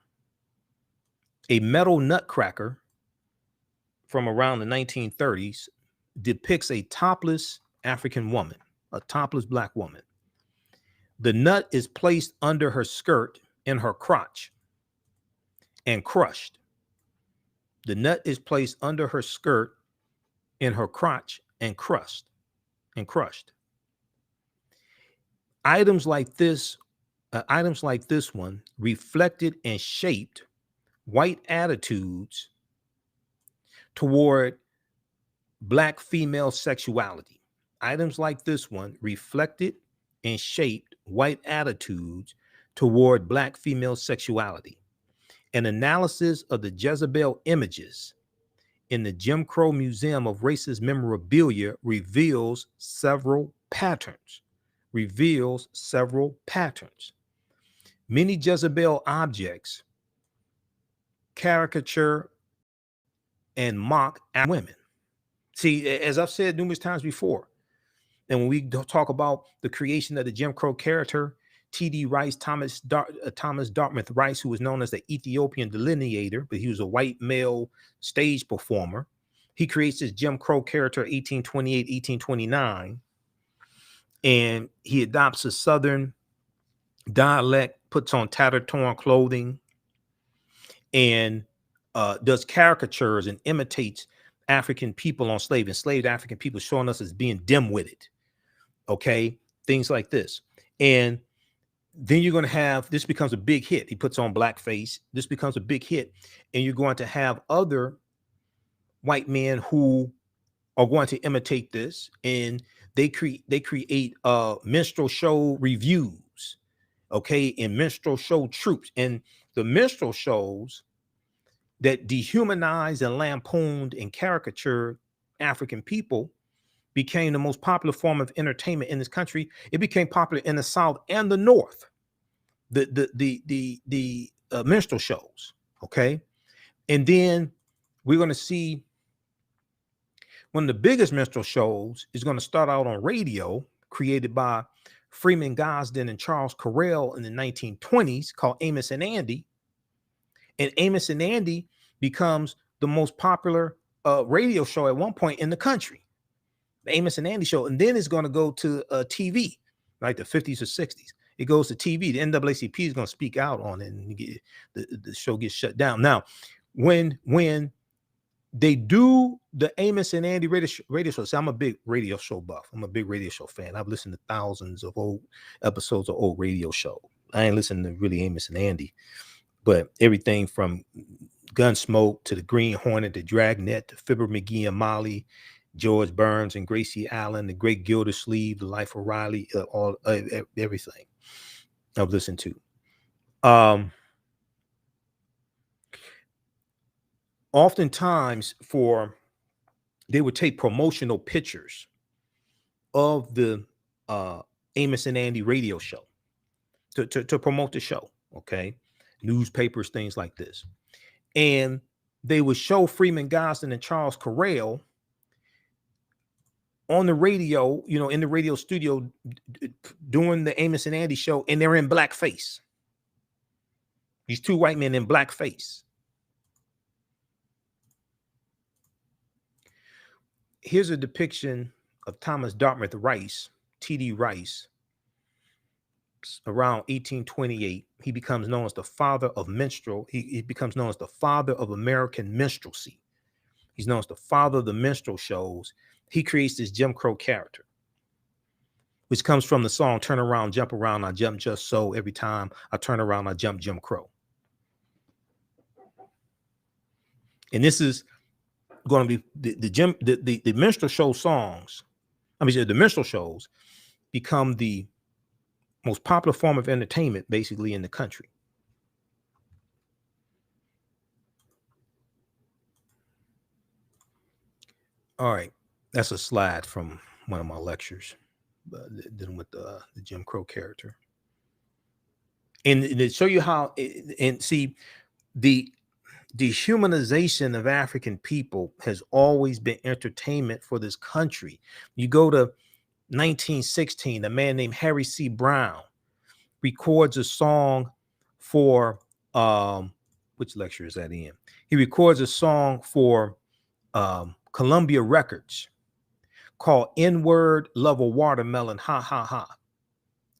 a metal nutcracker from around the 1930s depicts a topless African woman, a topless black woman. The nut is placed under her skirt in her crotch and crushed. The nut is placed under her skirt in her crotch and crushed. Items like this one reflected and shaped white attitudes toward black female sexuality. Items like this one reflected and shaped white attitudes toward black female sexuality. An analysis of the Jezebel images in the Jim Crow Museum of Racist Memorabilia reveals several patterns. Many Jezebel objects caricature and mock women. See, as I've said numerous times before, and when we talk about the creation of the Jim Crow character, T.D. Rice, Thomas Dartmouth Rice, who was known as the Ethiopian delineator, but he was a white male stage performer. He creates this Jim Crow character 1828, 1829, and he adopts a Southern dialect, puts on tattered, torn clothing, and does caricatures and imitates African people on enslaved African people, showing us as being dim-witted. Okay, things like this. And then you're going to have, this becomes a big hit. He puts on blackface. This becomes a big hit. And you're going to have other white men who are going to imitate this. And they create minstrel show reviews, okay, and minstrel show troops. And the minstrel shows that dehumanized and lampooned and caricatured African people became the most popular form of entertainment in this country. It became popular in the South and the North. The minstrel shows, okay? And then we're going to see one of the biggest minstrel shows is going to start out on radio, created by Freeman Gosden and Charles Correll in the 1920s, called Amos and Andy. And Amos and Andy becomes the most popular radio show at one point in the country, the Amos and Andy show. And then it's going to go to TV, like the 50s or 60s. It goes to TV. The NAACP is going to speak out on it, and the show gets shut down. Now, when they do the Amos and Andy radio show, so I'm a big radio show buff. I'm a big radio show fan. I've listened to thousands of old episodes of old radio show. I ain't listening to really Amos and Andy, but everything from Gunsmoke to the Green Hornet, the Dragnet, to Fibber McGee and Molly, George Burns and Gracie Allen, the Great Gildersleeve, the Life of Riley, everything I've listened to. Oftentimes they would take promotional pictures of the Amos and Andy radio show to promote the show, okay? Newspapers, things like this. And they would show Freeman Gosden and Charles Correll on the radio, in the radio studio doing the Amos and Andy show, and they're in blackface. These two white men in blackface. Here's a depiction of Thomas Dartmouth Rice, T.D. Rice, around 1828. He becomes known as the father of minstrel. He becomes known as the father of American minstrelsy. He's known as the father of the minstrel shows. He creates this Jim Crow character, which comes from the song "Turn Around, Jump Around, I Jump Just So. Every time I turn around, I jump Jim Crow." And this is going to be the minstrel show songs. The minstrel shows become the most popular form of entertainment basically in the country. All right, that's a slide from one of my lectures dealing with the Jim Crow character, and to show you how and see the dehumanization of African people has always been entertainment for this country. You go to 1916, a man named Harry C. Brown records a song for which lecture is that in? He records a song for Columbia Records called "N-Word Love a Watermelon, Ha Ha Ha."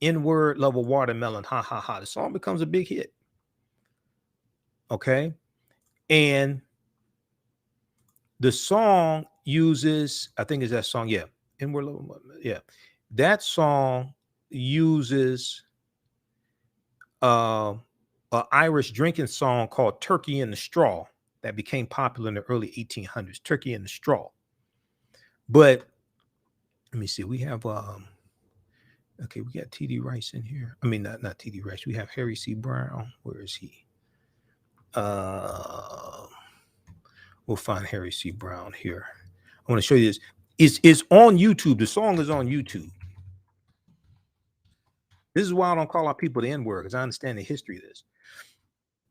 N-Word Love a Watermelon, Ha Ha Ha. The song becomes a big hit. Okay. And the song uses, I think is that song, yeah. N-Word Love a Watermelon, yeah. That song uses an Irish drinking song called "Turkey in the Straw" that became popular in the early 1800s. Turkey in the Straw. But let me see. We have okay, we got T.D. Rice in here. I mean, not T.D. Rice. We have Harry C. Brown. Where is he? We'll find Harry C. Brown here. I want to show you this. It's on YouTube. The song is on YouTube. This is why I don't call out people the N-word, because I understand the history of this.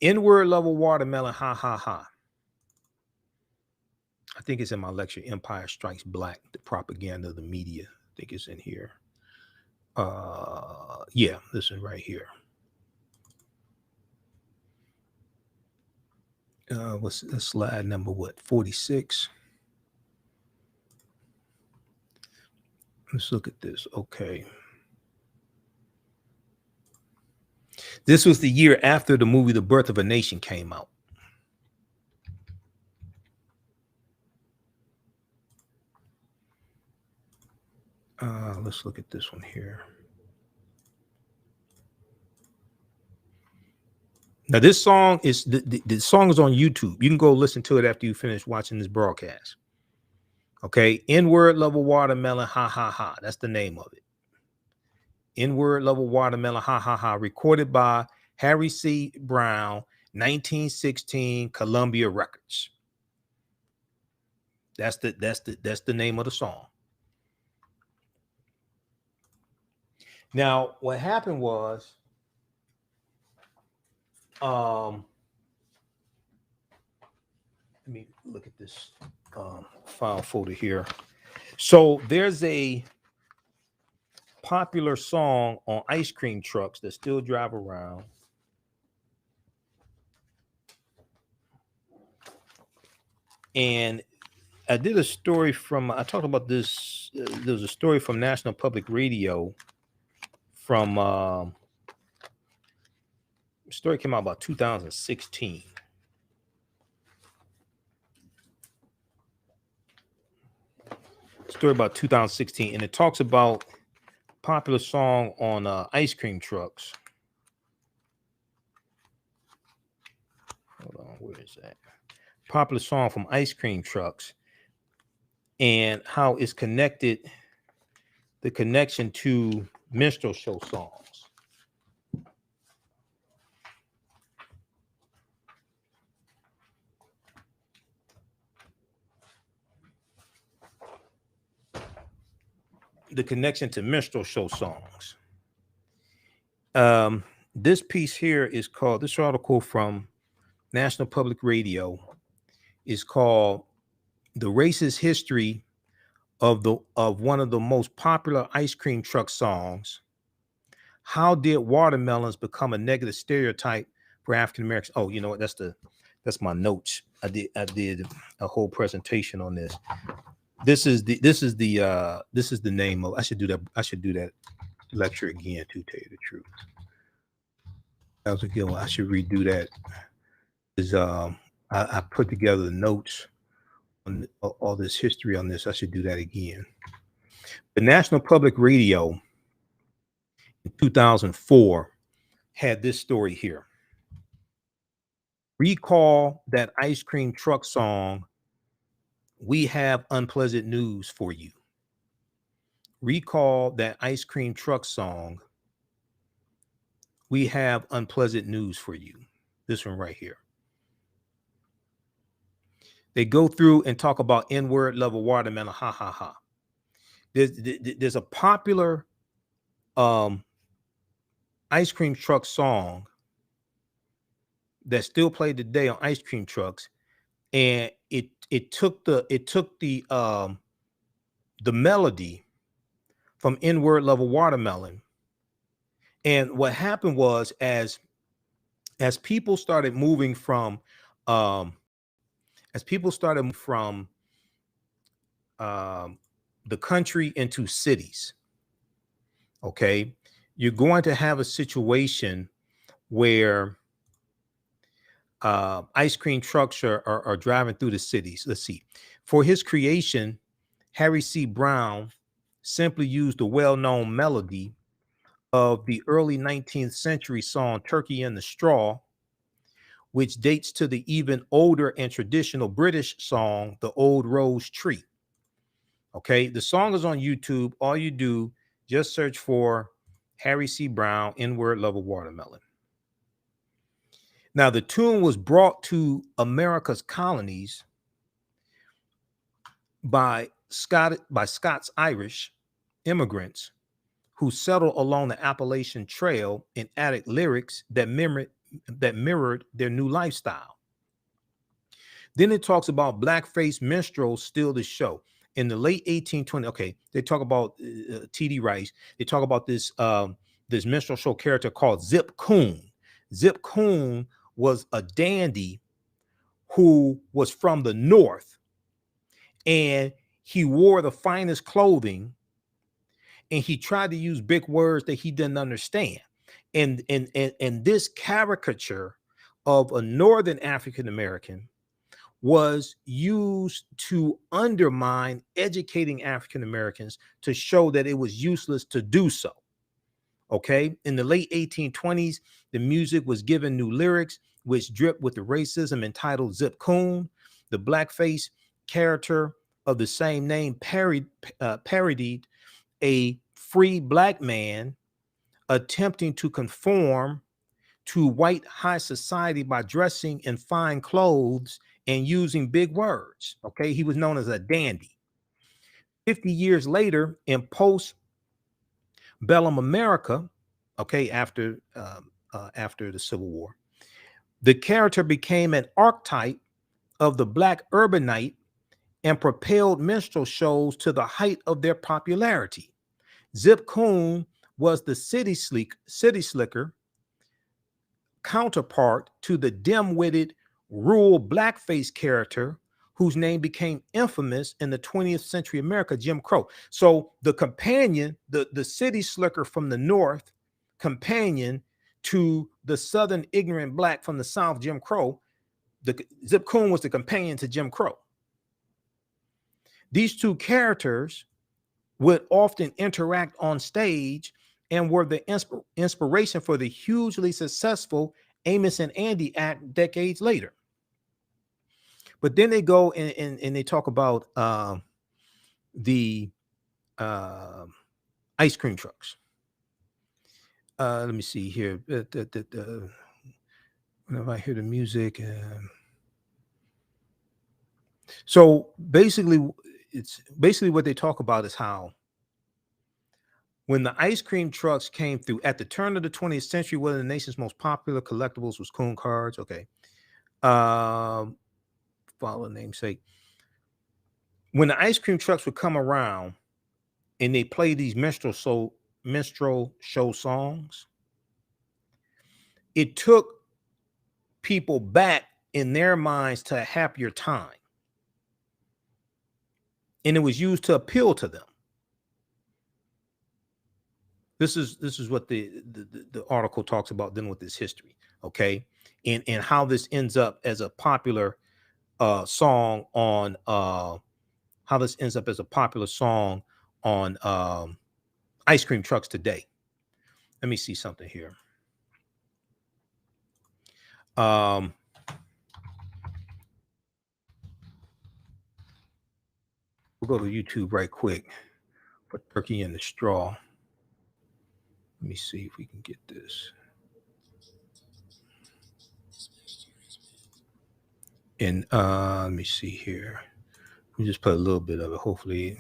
N-Word Love a Watermelon, Ha Ha Ha. I think it's in my lecture, Empire Strikes Black, the propaganda of the media. I think it's in here. Yeah, this is right here. What's the slide number? What, 46? Let's look at this. Okay. This was the year after the movie The Birth of a Nation came out. Let's look at this one here. Now, this song is the song is on YouTube. You can go listen to it after you finish watching this broadcast. Okay, N-Word Love a Watermelon, Ha Ha Ha. That's the name of it. N-Word Love a Watermelon, Ha Ha Ha. Recorded by Harry C. Brown, 1916, Columbia Records. That's the name of the song. Now, what happened was, let me look at this file folder here. So there's a popular song on ice cream trucks that still drive around. And I did a story from, I talked about this. There was a story from National Public Radio from, story came out about 2016. Story about 2016, and it talks about popular song on ice cream trucks. Hold on, where is that? Popular song from ice cream trucks, and how it's connected, the connection to minstrel show songs. The connection to minstrel show songs. This piece here is called, this article from National Public Radio is called "The Racist History of one of the most popular ice cream truck songs. How did watermelons become a negative stereotype for African Americans?" Oh, you know what? That's my notes. I did a whole presentation on this. This is the name of. I should do that lecture again, to tell you the truth. That was a good one. I should redo that. I put together the notes on all this history on this. I should do that again. The National Public Radio in 2004 had this story here. Recall that ice cream truck song, "We Have Unpleasant News for You." Recall that ice cream truck song, "We Have Unpleasant News for You." This one right here. They go through and talk about N-word level watermelon. Ha ha ha. There's a popular ice cream truck song that's still played today on ice cream trucks, and it took the melody from N-word level watermelon. And what happened was, as people started moving from the country into cities, okay, you're going to have a situation where ice cream trucks are driving through the cities. Let's see. For his creation, Harry C. Brown simply used the well-known melody of the early 19th century song "Turkey in the Straw," which dates to the even older and traditional British song "The Old Rose Tree." Okay, the song is on YouTube. All you do, just search for Harry C. Brown, N-word level watermelon. Now, the tune was brought to America's colonies by Scots Irish immigrants who settled along the Appalachian Trail and added lyrics that mirrored their new lifestyle. Then it talks about blackface minstrels steal the show. In the late 1820s, okay, they talk about T.D. Rice. They talk about this minstrel show character called Zip Coon. Zip Coon was a dandy who was from the North, and he wore the finest clothing, and he tried to use big words that he didn't understand. And this caricature of a Northern African American was used to undermine educating African Americans, to show that it was useless to do so. Okay, in the late 1820s, the music was given new lyrics, which dripped with the racism, entitled Zip Coon. The blackface character of the same name parodied a free black man attempting to conform to white high society by dressing in fine clothes and using big words. Okay, he was known as a dandy. 50 years later, in post Bellum America, okay, after the Civil War, the character became an archetype of the Black urbanite and propelled minstrel shows to the height of their popularity. Zip Coon was the city slicker counterpart to the dim-witted rural blackface character whose name became infamous in the 20th century America, Jim Crow. So the companion, the city slicker from the North, companion to the Southern ignorant black from the South, Jim Crow, the Zip Coon was the companion to Jim Crow. These two characters would often interact on stage and were the inspiration for the hugely successful Amos and Andy act decades later. But then they go and they talk about the ice cream trucks. Let me see here. Whenever I hear the music. So basically, it's basically what they talk about is how when the ice cream trucks came through at the turn of the 20th century, one of the nation's most popular collectibles was coon cards. Okay. Follow the namesake. When the ice cream trucks would come around and they play these minstrel show songs, it took people back in their minds to a happier time. And it was used to appeal to them. This is what the article talks about then with this history, okay? And how this ends up as a popular song on ice cream trucks today. Let me see something here. We'll go to YouTube right quick for Turkey in the Straw. Let me see if we can get this. And let me see here. We just put a little bit of it, hopefully.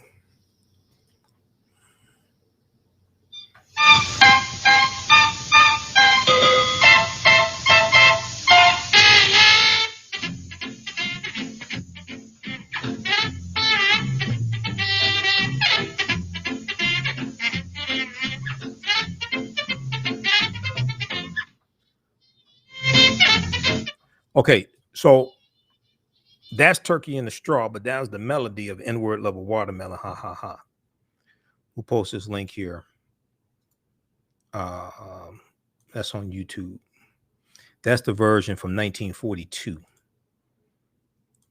Okay, so that's Turkey in the Straw, but that was the melody of N-word level watermelon. Ha ha ha. We'll post this link here. That's on YouTube. That's the version from 1942.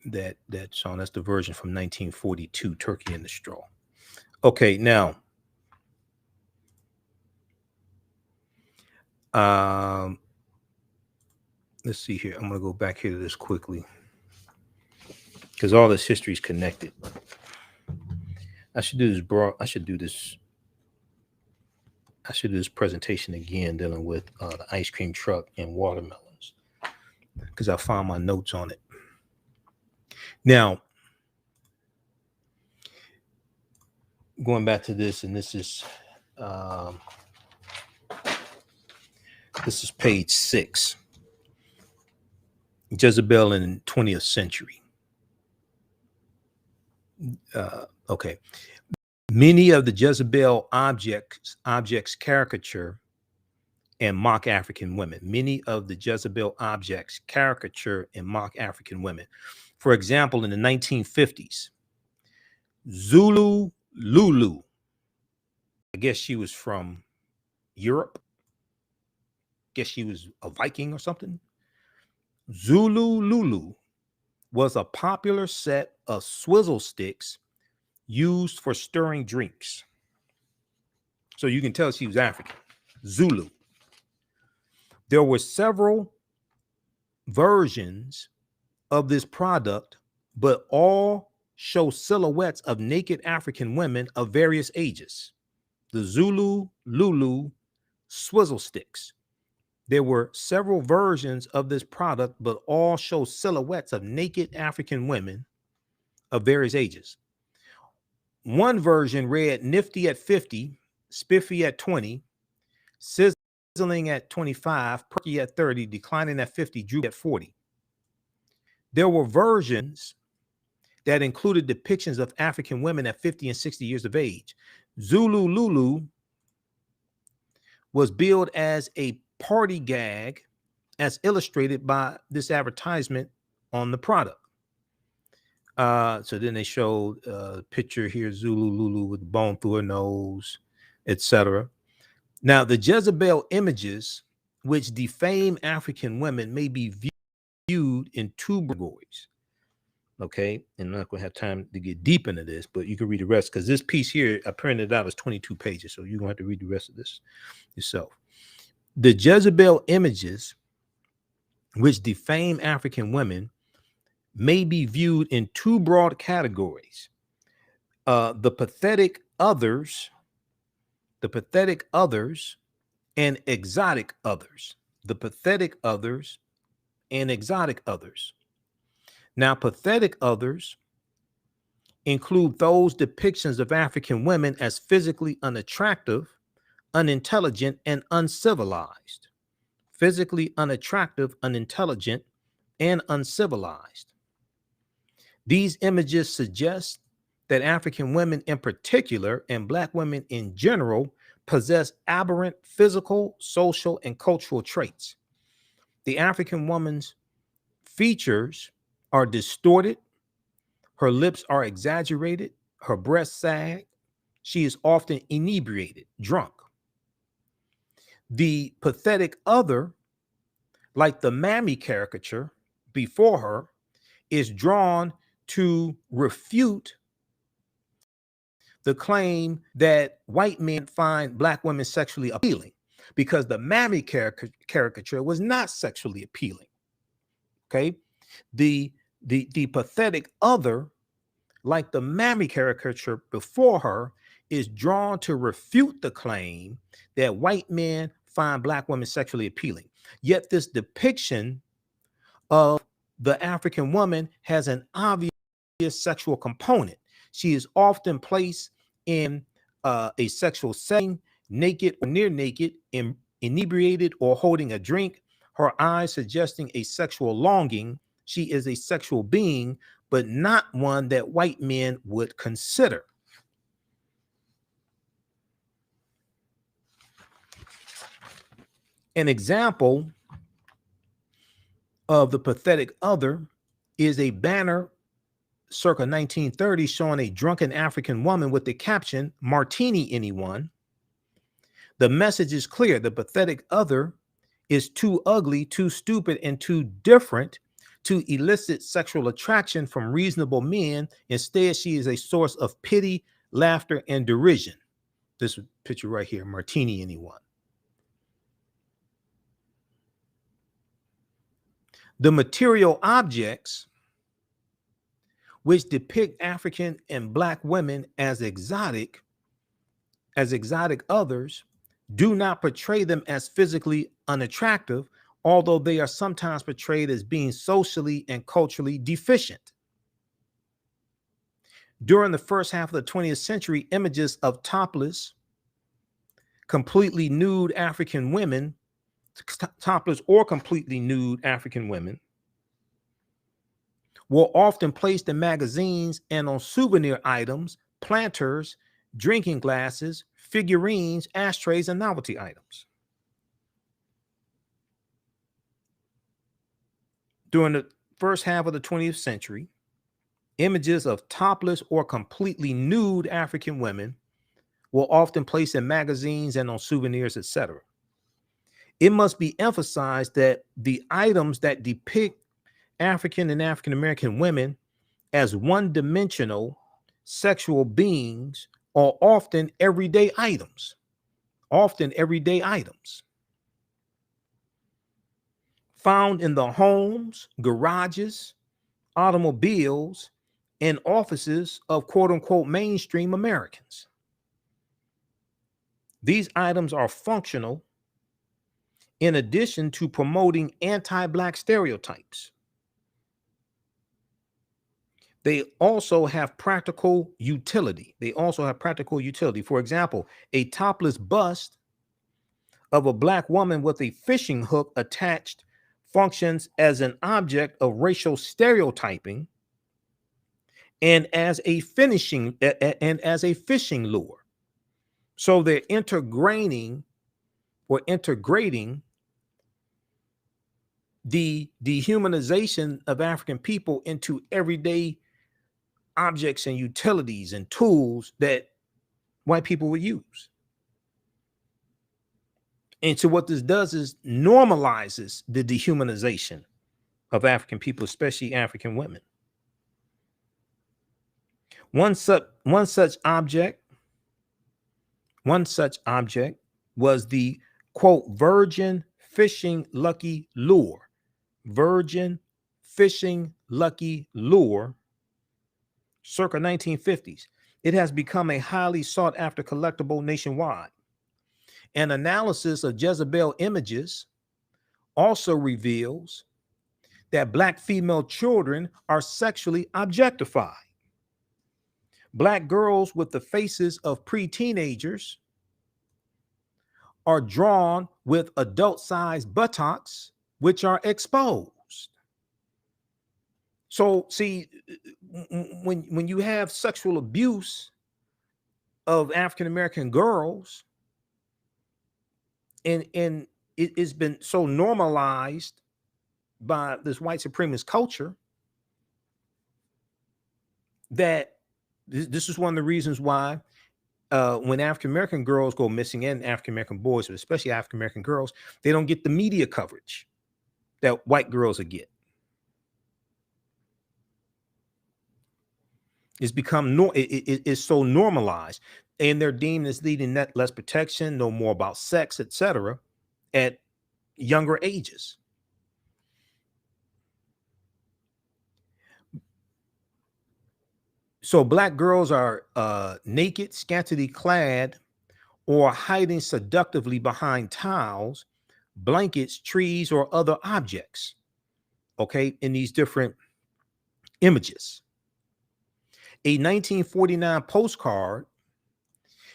That song. That's the version from 1942. Turkey in the Straw. Okay, now. Let's see here. I'm going to go back here to this quickly because all this history is connected. I should do this. I should do this presentation again dealing with the ice cream truck and watermelons because I found my notes on it. Now, going back to this, and this is page 6. Jezebel in the 20th century. Okay. Many of the Jezebel objects caricature and mock African women. Many of the Jezebel objects caricature and mock African women. For example, in the 1950s, Zulu Lulu, I guess she was from Europe. Guess she was a Viking or something. Zulu Lulu was a popular set of swizzle sticks used for stirring drinks. So you can tell she was African. Zulu. There were several versions of this product, but all show silhouettes of naked African women of various ages. The Zulu Lulu swizzle sticks. There were several versions of this product, but all show silhouettes of naked African women of various ages. One version read, "Nifty at 50, spiffy at 20, sizzling at 25, perky at 30, declining at 50, droopy at 40. There were versions that included depictions of African women at 50 and 60 years of age. Zulu Lulu was billed as a party gag, as illustrated by this advertisement on the product. So then they showed a picture here, Zulu Lulu with bone through her nose, etc. Now, the Jezebel images which defame African women may be viewed in two categories. Okay, and I'm not going to have time to get deep into this, but you can read the rest, because this piece here, I printed out, is 22 pages, so you're going to have to read the rest of this yourself. The Jezebel images which defame African women may be viewed in two broad categories. The pathetic others and exotic others. The pathetic others and exotic others. Now, pathetic others include those depictions of African women as physically unattractive, unintelligent, and uncivilized. Physically unattractive, unintelligent, and uncivilized. These images suggest that African women in particular, and Black women in general, possess aberrant physical, social, and cultural traits. The African woman's features are distorted, her lips are exaggerated, her breasts sag, she is often inebriated, drunk. The pathetic other, like the mammy caricature before her, is drawn to refute the claim that white men find Black women sexually appealing, because the mammy caricature was not sexually appealing. Okay, the pathetic other, like the mammy caricature before her, is drawn to refute the claim that white men find Black women sexually appealing. Yet this depiction of the African woman has an obvious sexual component. She is often placed in a sexual setting, naked or near naked, inebriated or holding a drink, her eyes suggesting a sexual longing. She is a sexual being, but not one that white men would consider. An example of the pathetic other is a banner circa 1930 showing a drunken African woman with the caption, "Martini anyone?" The message is clear. The pathetic other is too ugly, too stupid, and too different to elicit sexual attraction from reasonable men. Instead, she is a source of pity, laughter, and derision. This picture right here, "Martini anyone?" The material objects which depict African and Black women as exotic others do not portray them as physically unattractive, although they are sometimes portrayed as being socially and culturally deficient. During the first half of the 20th century, images of topless, completely nude African women, topless or completely nude African women, were often placed in magazines and on souvenir items, planters, drinking glasses, figurines, ashtrays, and novelty items. During the first half of the 20th century, images of topless or completely nude African women were often placed in magazines and on souvenirs, etc. It must be emphasized that the items that depict African and African American women as one-dimensional sexual beings are often everyday items. Found in the homes, garages, automobiles, and offices of quote-unquote mainstream Americans. These items are functional in addition to promoting anti-Black stereotypes. They also have practical utility. For example, a topless bust of a black woman with a fishing hook attached functions as an object of racial stereotyping and as a fishing lure. So they're integrating the dehumanization of African people into everyday objects and utilities and tools that white people would use. And so what this does is normalizes the dehumanization of African people, especially African women. One such object was the, quote, virgin fishing lucky lure. Virgin fishing lucky lure, circa 1950s. It has become a highly sought after collectible nationwide. An analysis of Jezebel images also reveals that black female children are sexually objectified. Black girls with the faces of pre-teenagers are drawn with adult-sized buttocks, which are exposed. So, see, when you have sexual abuse of African-American girls, and it's been so normalized by this white supremacist culture that this is one of the reasons why when African-American girls go missing, and African-American boys, but especially African-American girls, they don't get the media coverage that white girls would get. It's become it's so normalized, and they're deemed as needing less protection, know more about sex, etc., at younger ages. So black girls are naked, scantily clad, or hiding seductively behind towels, blankets, trees, or other objects, okay, in these different images. A 1949 postcard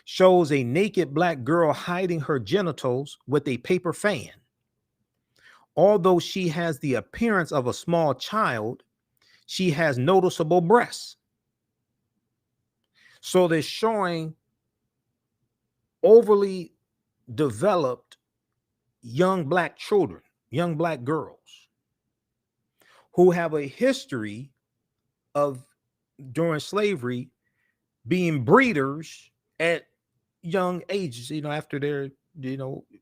shows a naked black girl hiding her genitals with a paper fan. Although she has the appearance of a small child, she has noticeable breasts. So they're showing overly developed young black children, young black girls who have a history of, during slavery, being breeders at young ages, after they're,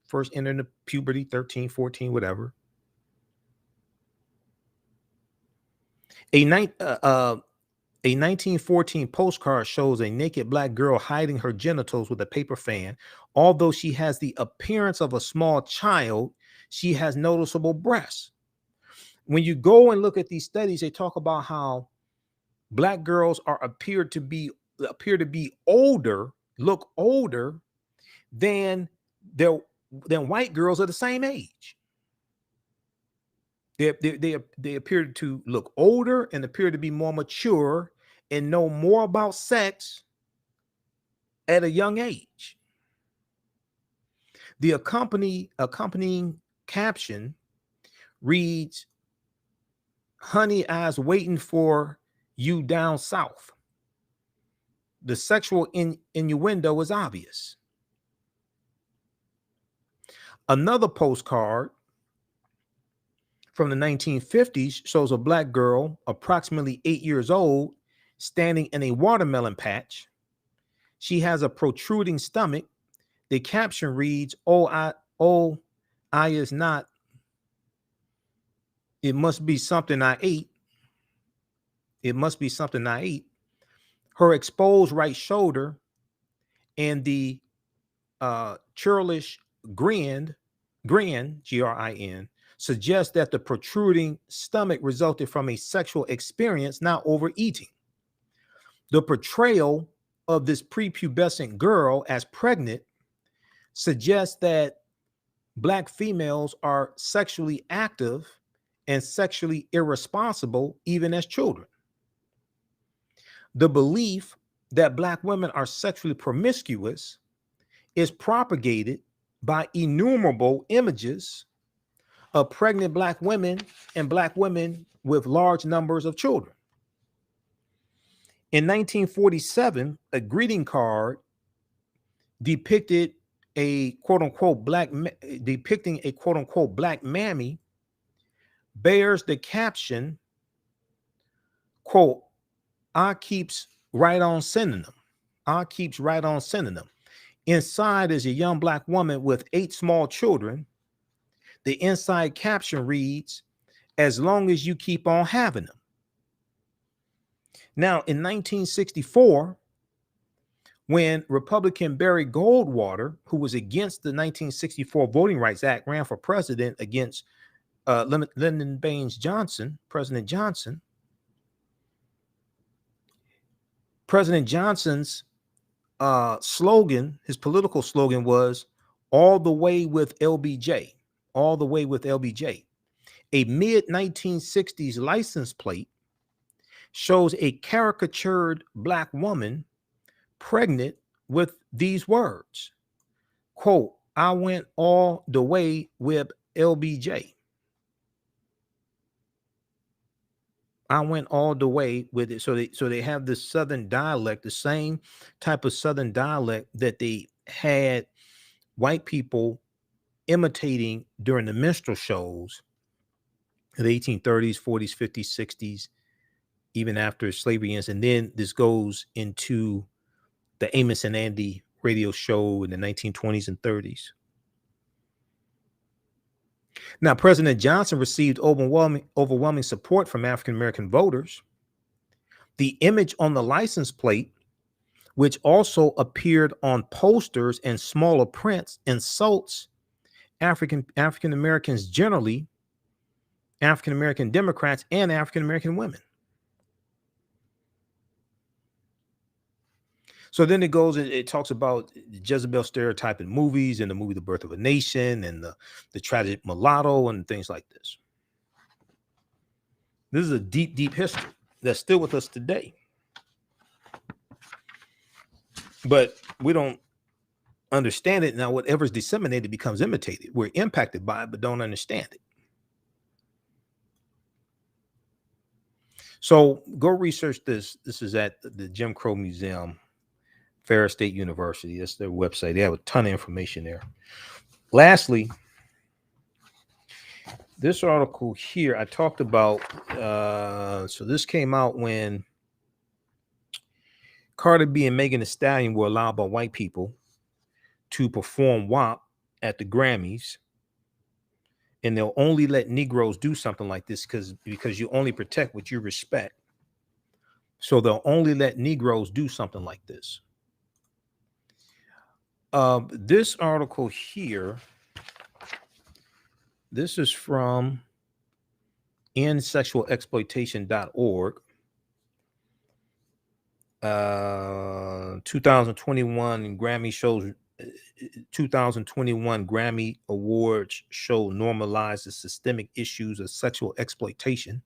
first entering the puberty, 13, 14, whatever. A 1914 postcard shows a naked black girl hiding her genitals with a paper fan. Although she has the appearance of a small child, she has noticeable breasts. When you go and look at these studies, they talk about how black girls appear to be older, look older than white girls of the same age. They appear to look older and appear to be more mature and know more about sex at a young age. The accompanying caption reads, "Honey, I was waiting for you down south." The sexual innuendo is obvious. Another postcard from the 1950s shows a black girl, approximately 8 years old, standing in a watermelon patch. She has a protruding stomach. The caption reads, I is not. It must be something I ate. It must be something I ate. Her exposed right shoulder and the churlish grin, Grin, suggests that the protruding stomach resulted from a sexual experience, not overeating. The portrayal of this prepubescent girl as pregnant suggests that black females are sexually active and sexually irresponsible even as children. The belief that black women are sexually promiscuous is propagated by innumerable images of pregnant black women and black women with large numbers of children. In 1947, a greeting card depicted a quote unquote black mammy bears the caption, quote, "I keeps right on sending them. I keeps right on sending them." Inside is a young black woman with 8 small children. The inside caption reads, "As long as you keep on having them." Now, in 1964, when Republican Barry Goldwater, who was against the 1964 Voting Rights Act, ran for president against Lyndon Baines Johnson, President Johnson's slogan, his political slogan was "All the way with LBJ," all the way with LBJ. A mid-1960s license plate shows a caricatured black woman pregnant with these words, quote, "I went all the way with LBJ." I went all the way with it. So they have this Southern dialect, the same type of Southern dialect that they had white people imitating during the minstrel shows in the 1830s, 40s, 50s, 60s, even after slavery ends. And then this goes into the Amos and Andy radio show in the 1920s and 30s. Now, President Johnson received overwhelming support from African-American voters. The image on the license plate, which also appeared on posters and smaller prints, insults African-Americans generally, African-American Democrats, and African-American women. So then it talks about the Jezebel Stereotype in movies, and the movie The Birth of a Nation, and the tragic mulatto, and things like this. This is a deep, deep history that's still with us today. But we don't understand it. Now, whatever's disseminated becomes imitated. We're impacted by it, but don't understand it. So go research this. This is at the Jim Crow Museum, Ferris State University. That's their website. They have a ton of information there. Lastly, this article here I talked about. So this came out when Cardi B and Megan Thee Stallion were allowed by white people to perform WAP at the Grammys, and they'll only let Negroes do something like this because you only protect what you respect. So they'll only let Negroes do something like this. This article here, this is from EndSexualExploitation.org. 2021 Grammy shows. 2021 Grammy Awards show normalizes systemic issues of sexual exploitation.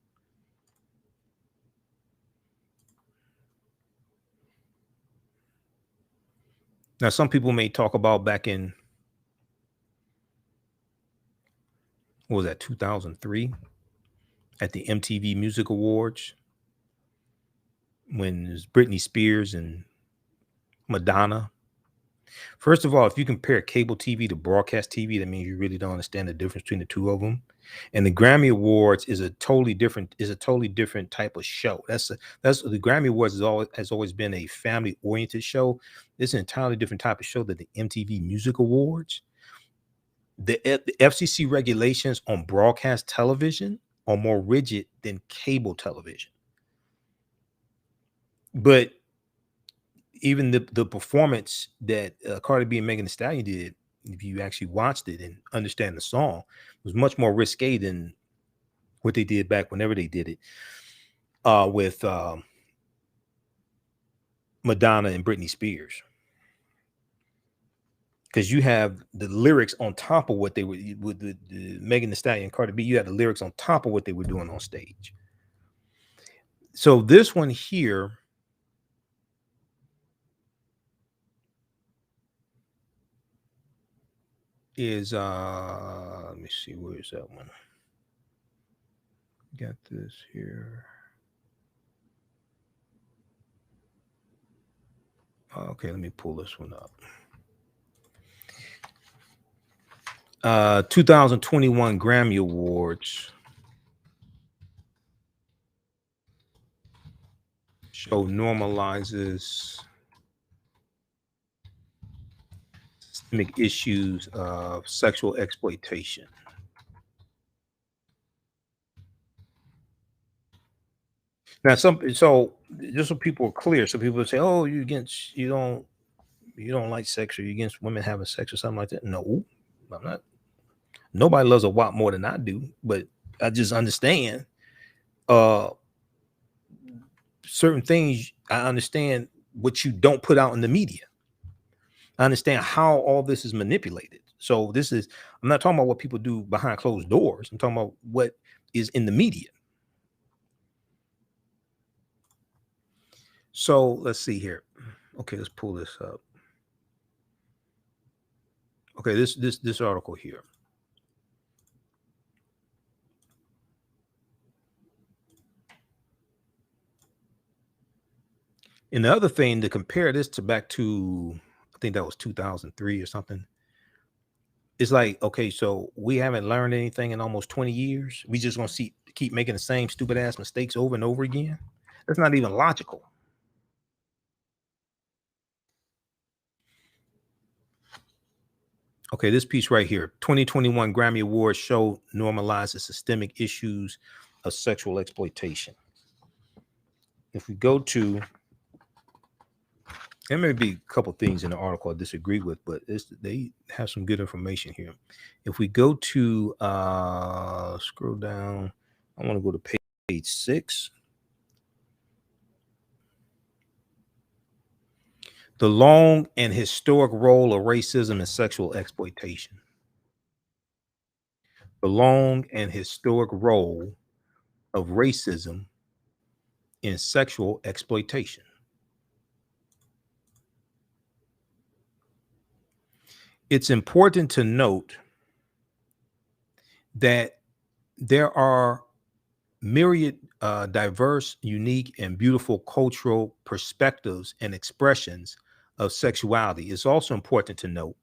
Now, some people may talk about back in, what was that, 2003, at the MTV Music Awards, when there's Britney Spears and Madonna. First of all, if you compare cable TV to broadcast TV, that means you really don't understand the difference between the two of them. And the Grammy Awards is a totally different type of show. That's the Grammy Awards has always been a family oriented show. It's an entirely different type of show than the MTV Music Awards. The FCC regulations on broadcast television are more rigid than cable television. But even the performance that Cardi B and Megan Thee Stallion did, if you actually watched it and understand the song, was much more risque than what they did back whenever they did it with Madonna and Britney Spears. Because you have the lyrics on top of what they were with the Megan Thee Stallion and Cardi B. You had the lyrics on top of what they were doing on stage. So this one here is let me see, where is that one? Got this here. Okay, let me pull this one up. 2021 Grammy Awards show normalizes systemic issues of sexual exploitation. Now, so just so people are clear, so people say, "Oh, you don't like sex, or you against women having sex or something like that." No, I'm not. Nobody loves a lot more than I do, but I just understand certain things. I understand what you don't put out in the media. I understand how all this is manipulated. So I'm not talking about what people do behind closed doors. I'm talking about what is in the media. So let's see here. Okay, let's pull this up. Okay, this article here. And the other thing, to compare this to back to, I think that was 2003 or something. It's like, okay, so we haven't learned anything in almost 20 years. We just gonna keep making the same stupid ass mistakes over and over again. That's not even logical. Okay, this piece right here, 2021 Grammy Awards show normalizes systemic issues of sexual exploitation. If we go to, there may be a couple things in the article I disagree with, but they have some good information here. If we go to, scroll down, I want to go to page 6. The long and historic role of racism and sexual exploitation. The long and historic role of racism in sexual exploitation. It's important to note that there are myriad diverse, unique, and beautiful cultural perspectives and expressions of sexuality. It's also important to note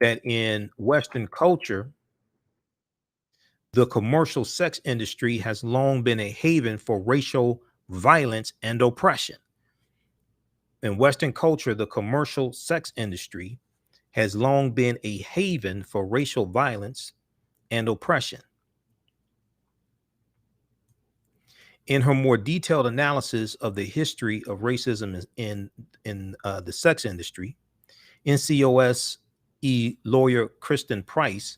that in Western culture, the commercial sex industry has long been a haven for racial violence and oppression. In Western culture, the commercial sex industry has long been a haven for racial violence and oppression. In her more detailed analysis of the history of racism in the sex industry, NCOSE lawyer Kristen Price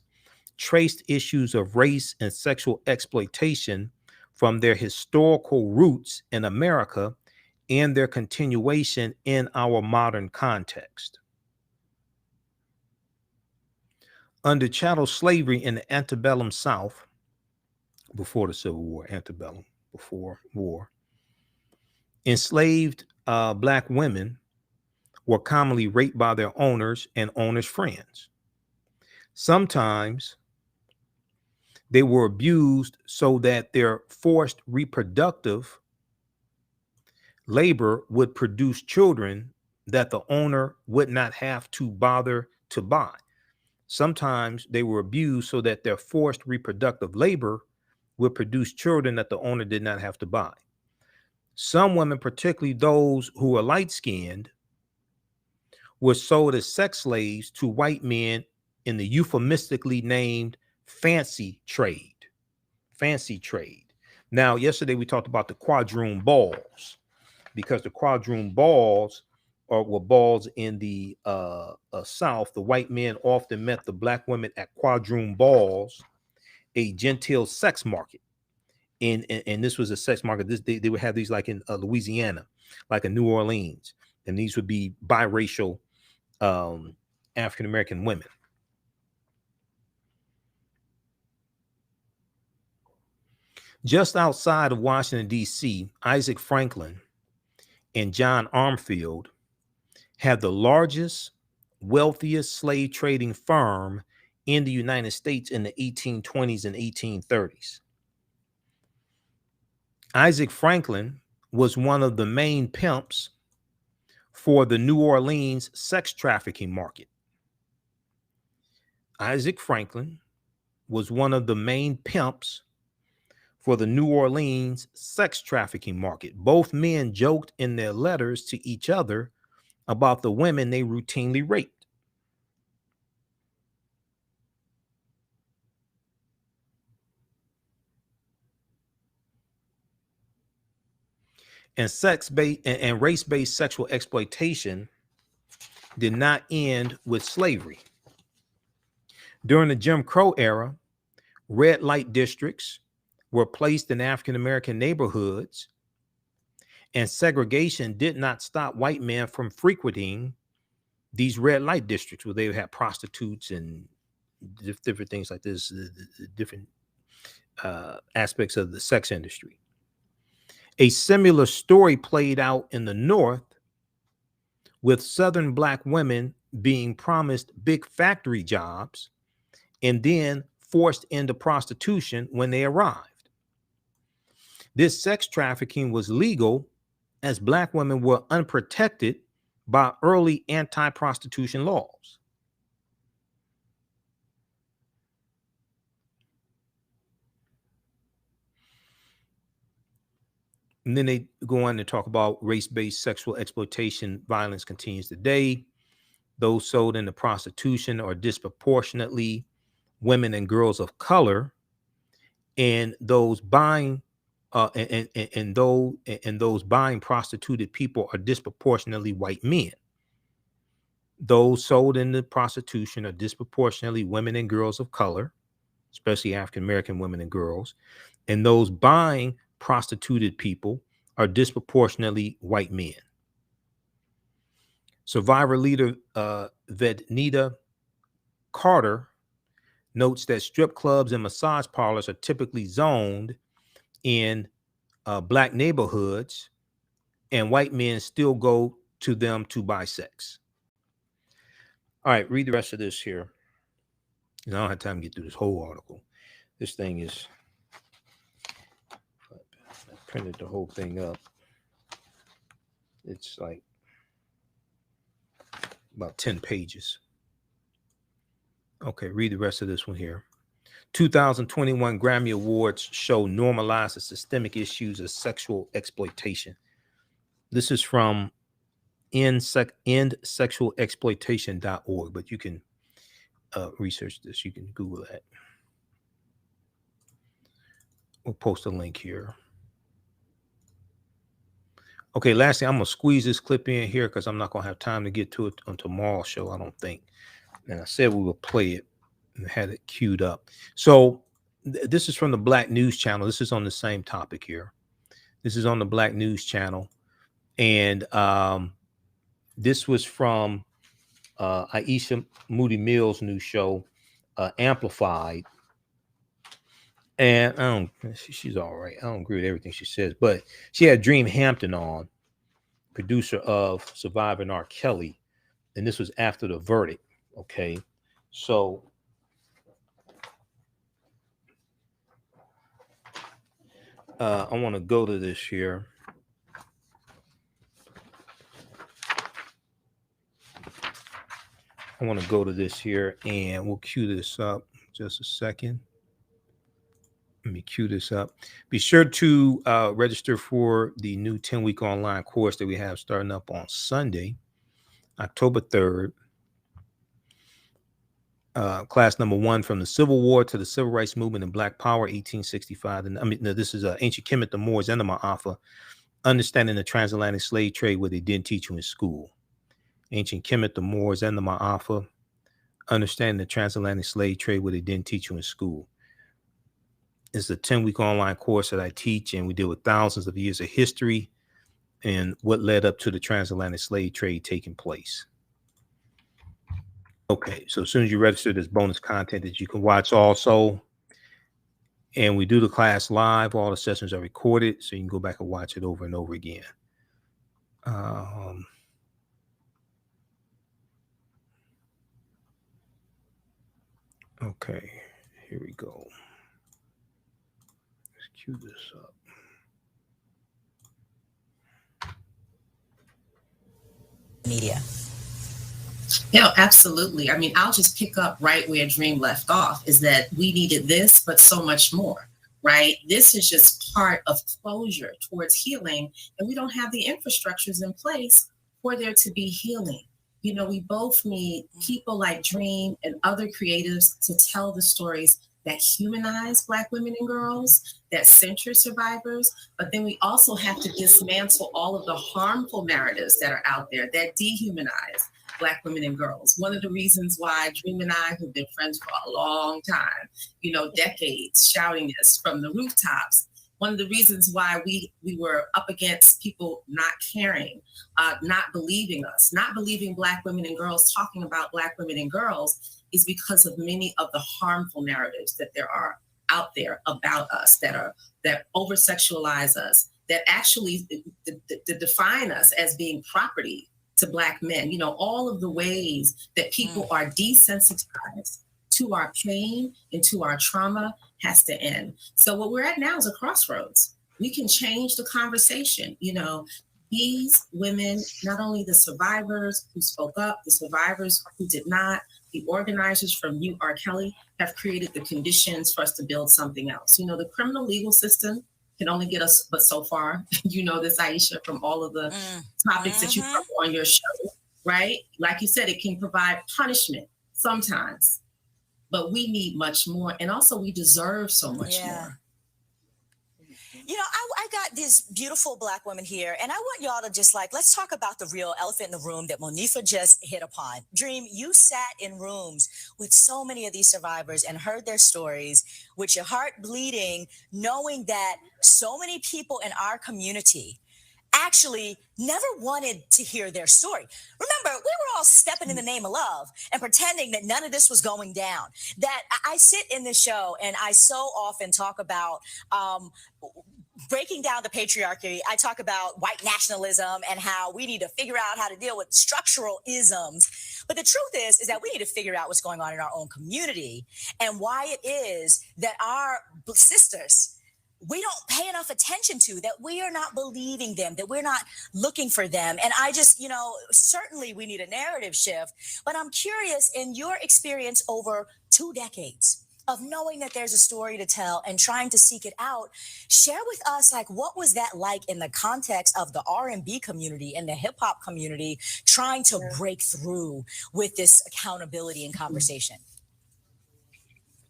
traced issues of race and sexual exploitation from their historical roots in America and their continuation in our modern context. Under chattel slavery in the antebellum South, before the Civil War, antebellum, before war, enslaved Black women were commonly raped by their owners and owners' friends. Sometimes they were abused so that their forced reproductive labor would produce children that the owner would not have to bother to buy. Sometimes they were abused so that their forced reproductive labor would produce children that the owner did not have to buy. Some women, particularly those who were light-skinned, were sold as sex slaves to white men in the euphemistically named fancy trade. Fancy trade. Now, yesterday we talked about the quadroon balls, because the quadroon balls were balls in the South. The white men often met the Black women at quadroon balls, a genteel sex market. And this was a sex market. They would have these like in Louisiana, like in New Orleans. And these would be biracial African-American women. Just outside of Washington, D.C., Isaac Franklin and John Armfield had the largest wealthiest slave trading firm in the United States in the 1820s and 1830s. Isaac Franklin was one of the main pimps for the New Orleans sex trafficking market. Isaac Franklin was one of the main pimps for the New Orleans sex trafficking market. Both men joked in their letters to each other about the women they routinely raped. And sex-based and race-based sexual exploitation did not end with slavery. During the Jim Crow era, red light districts were placed in African American neighborhoods, and segregation did not stop white men from frequenting these red light districts where they would have prostitutes and different things like this, different aspects of the sex industry. A similar story played out in the North, with Southern Black women being promised big factory jobs and then forced into prostitution when they arrived. This sex trafficking was legal as Black women were unprotected by early anti-prostitution laws. And then they go on to talk about race-based sexual exploitation. Violence continues today. Those sold into prostitution are disproportionately women and girls of color, and those buying those buying prostituted people are disproportionately white men. Those sold into prostitution are disproportionately women and girls of color, especially African American women and girls, and those buying prostituted people are disproportionately white men. Survivor leader Vednita Carter notes that strip clubs and massage parlors are typically zoned in Black neighborhoods, and white men still go to them to buy sex. All right, read the rest of this here. I don't have time to get through this whole article. This thing is, I printed the whole thing up. It's like about 10 pages. Okay, read the rest of this one here. 2021 Grammy Awards show normalizes systemic issues of sexual exploitation. This is from endsexualexploitation.org, but you can research this. You can Google that. We'll post a link here. Okay, lastly, I'm going to squeeze this clip in here because I'm not going to have time to get to it on tomorrow's show, I don't think. And I said we will play it and had it queued up. So this is from the Black News Channel. This is on the same topic here. This is on the Black News Channel. And this was from Aisha Moody Mills' new show, Amplified. And she's all right. I don't agree with everything she says, but she had Dream Hampton on, producer of Surviving R. Kelly. And this was after the verdict. Okay. So I want to go to this here. I want to go to this here and we'll cue this up just a second. Let me cue this up. Be sure to register for the new 10-week online course that we have starting up on Sunday, October 3rd. Class number 1, from the Civil War to the Civil Rights Movement and Black Power, 1865. And this is Ancient Kemet, the Moors, and the Ma'afa, Understanding the Transatlantic Slave Trade, where they didn't teach you in school. Ancient Kemet, the Moors, and the Ma'afa, Understanding the Transatlantic Slave Trade, where they didn't teach you in school. It's a 10-week online course that I teach, and we deal with thousands of years of history and what led up to the transatlantic slave trade taking place. Okay, so as soon as you register, there's bonus content that you can watch also. And we do the class live. All the sessions are recorded, so you can go back and watch it over and over again. Okay, here we go. Let's cue this up. Media. Absolutely. I mean, I'll just pick up right where Dream left off, is that we needed this, but so much more, right? This is just part of closure towards healing, and we don't have the infrastructures in place for there to be healing. We both need people like Dream and other creatives to tell the stories that humanize Black women and girls, that center survivors, but then we also have to dismantle all of the harmful narratives that are out there that dehumanize Black women and girls. One of the reasons why Dream and I have been friends for a long time, decades, shouting this from the rooftops. One of the reasons why we were up against people not caring, not believing us, not believing Black women and girls, talking about Black women and girls, is because of many of the harmful narratives that there are out there about us, that over-sexualize us, that actually define us as being property to Black men. All of the ways that people are desensitized to our pain and to our trauma has to end. So what we're at now is a crossroads. We can change the conversation. These women, not only the survivors who spoke up, the survivors who did not, the organizers from You R. Kelly have created the conditions for us to build something else. The criminal legal system can only get us but so far. This, Aisha, from all of the topics that you cover on your show, right? Like you said, it can provide punishment sometimes, but we need much more. And also we deserve so much more. I got these beautiful Black women here, and I want y'all to just let's talk about the real elephant in the room that Monifa just hit upon. Dream, you sat in rooms with so many of these survivors and heard their stories with your heart bleeding, knowing that so many people in our community actually never wanted to hear their story. Remember, we were all stepping in the name of love and pretending that none of this was going down. That I sit in this show and I so often talk about breaking down the patriarchy. I talk about white nationalism and how we need to figure out how to deal with structural isms. But the truth is that we need to figure out what's going on in our own community and why it is that our sisters, we don't pay enough attention to, that we are not believing them, that we're not looking for them. And I just, certainly we need a narrative shift, but I'm curious, in your experience over 2 decades of knowing that there's a story to tell and trying to seek it out, share with us, what was that like in the context of the R&B community and the hip hop community trying to break through with this accountability and conversation?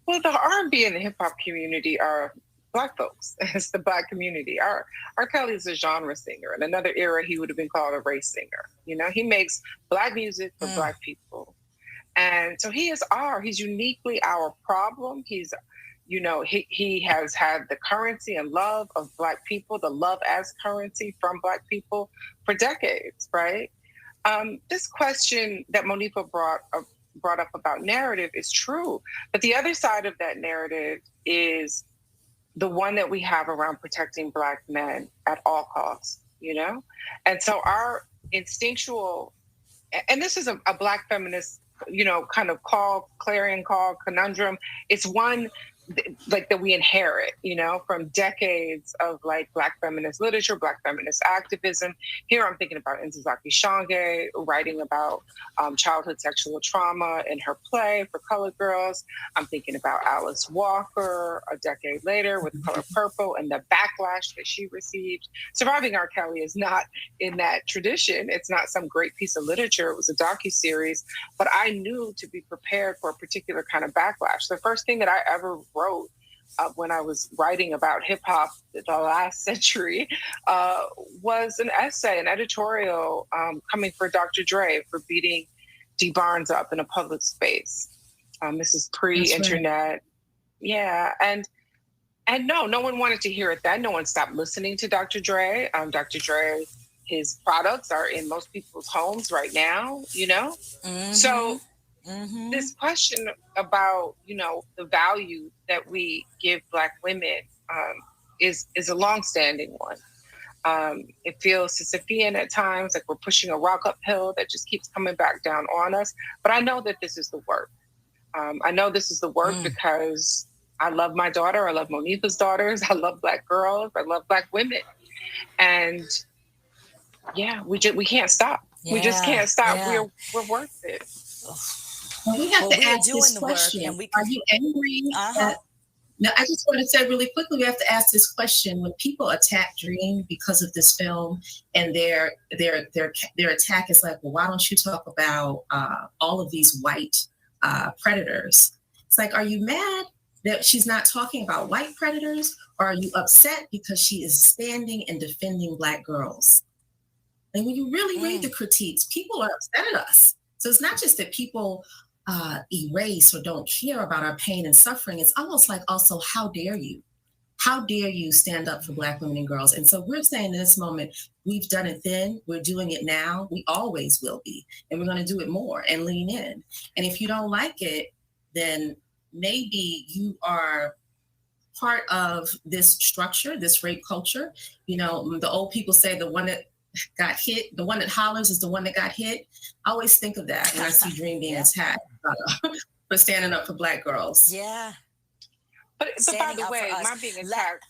Well, the R&B and the hip hop community are Black folks. It's the Black community. R. Kelly is a genre singer. In another era, he would have been called a race singer. He makes Black music for Black people. And so he's uniquely our problem. He's, he has had the currency and love of Black people, the love as currency from Black people for decades, right? This question that Monifa brought up about narrative is true. But the other side of that narrative is the one that we have around protecting Black men at all costs, And so our instinctual, and this is a Black feminist, kind of clarion call, conundrum. It's one that we inherit, from decades of Black feminist literature, Black feminist activism. Here I'm thinking about Ntozake Shange writing about childhood sexual trauma in her play for Colored Girls. I'm thinking about Alice Walker a decade later with Color Purple and the backlash that she received. Surviving R. Kelly is not in that tradition. It's not some great piece of literature. It was a docuseries, but I knew to be prepared for a particular kind of backlash. The first thing that I ever wrote when I was writing about hip hop the last century was an essay, an editorial coming for Dr. Dre for beating Dee Barnes up in a public space. This is pre-internet. Right. Yeah. And no one wanted to hear it then. No one stopped listening to Dr. Dre. Dr. Dre, his products are in most people's homes right now, Mm-hmm. So this question about, the value that we give Black women is a longstanding one. It feels Sisyphean at times, like we're pushing a rock uphill that just keeps coming back down on us. But I know that this is the work. I know this is the work because I love my daughter. I love Monifa's daughters. I love Black girls. I love Black women. And yeah, we can't stop. Yeah, we just can't stop. yeah. We're worth it. Well, we have to we are ask doing this the question. work, and we Are you angry? Now, I just want to say really quickly, we have to ask this question: when people attack Dream because of this film, and their attack is like, well, why don't you talk about all of these white predators? It's like, are you mad that she's not talking about white predators, or are you upset because she is standing and defending Black girls? And when you really read the critiques, people are upset at us. So it's not just that people erase or don't care about our pain and suffering. It's almost like also, how dare you? How dare you stand up for Black women and girls? And so we're saying in this moment, we've done it then, we're doing it now, we always will be. And we're going to do it more and lean in. And if you don't like it, then maybe you are part of this structure, this rape culture. You know, the old people say the one that got hit, the one that hollers is the one that got hit. I always think of that when I see Dream being attacked for standing up for Black girls. Yeah. But by the way, my being attacked,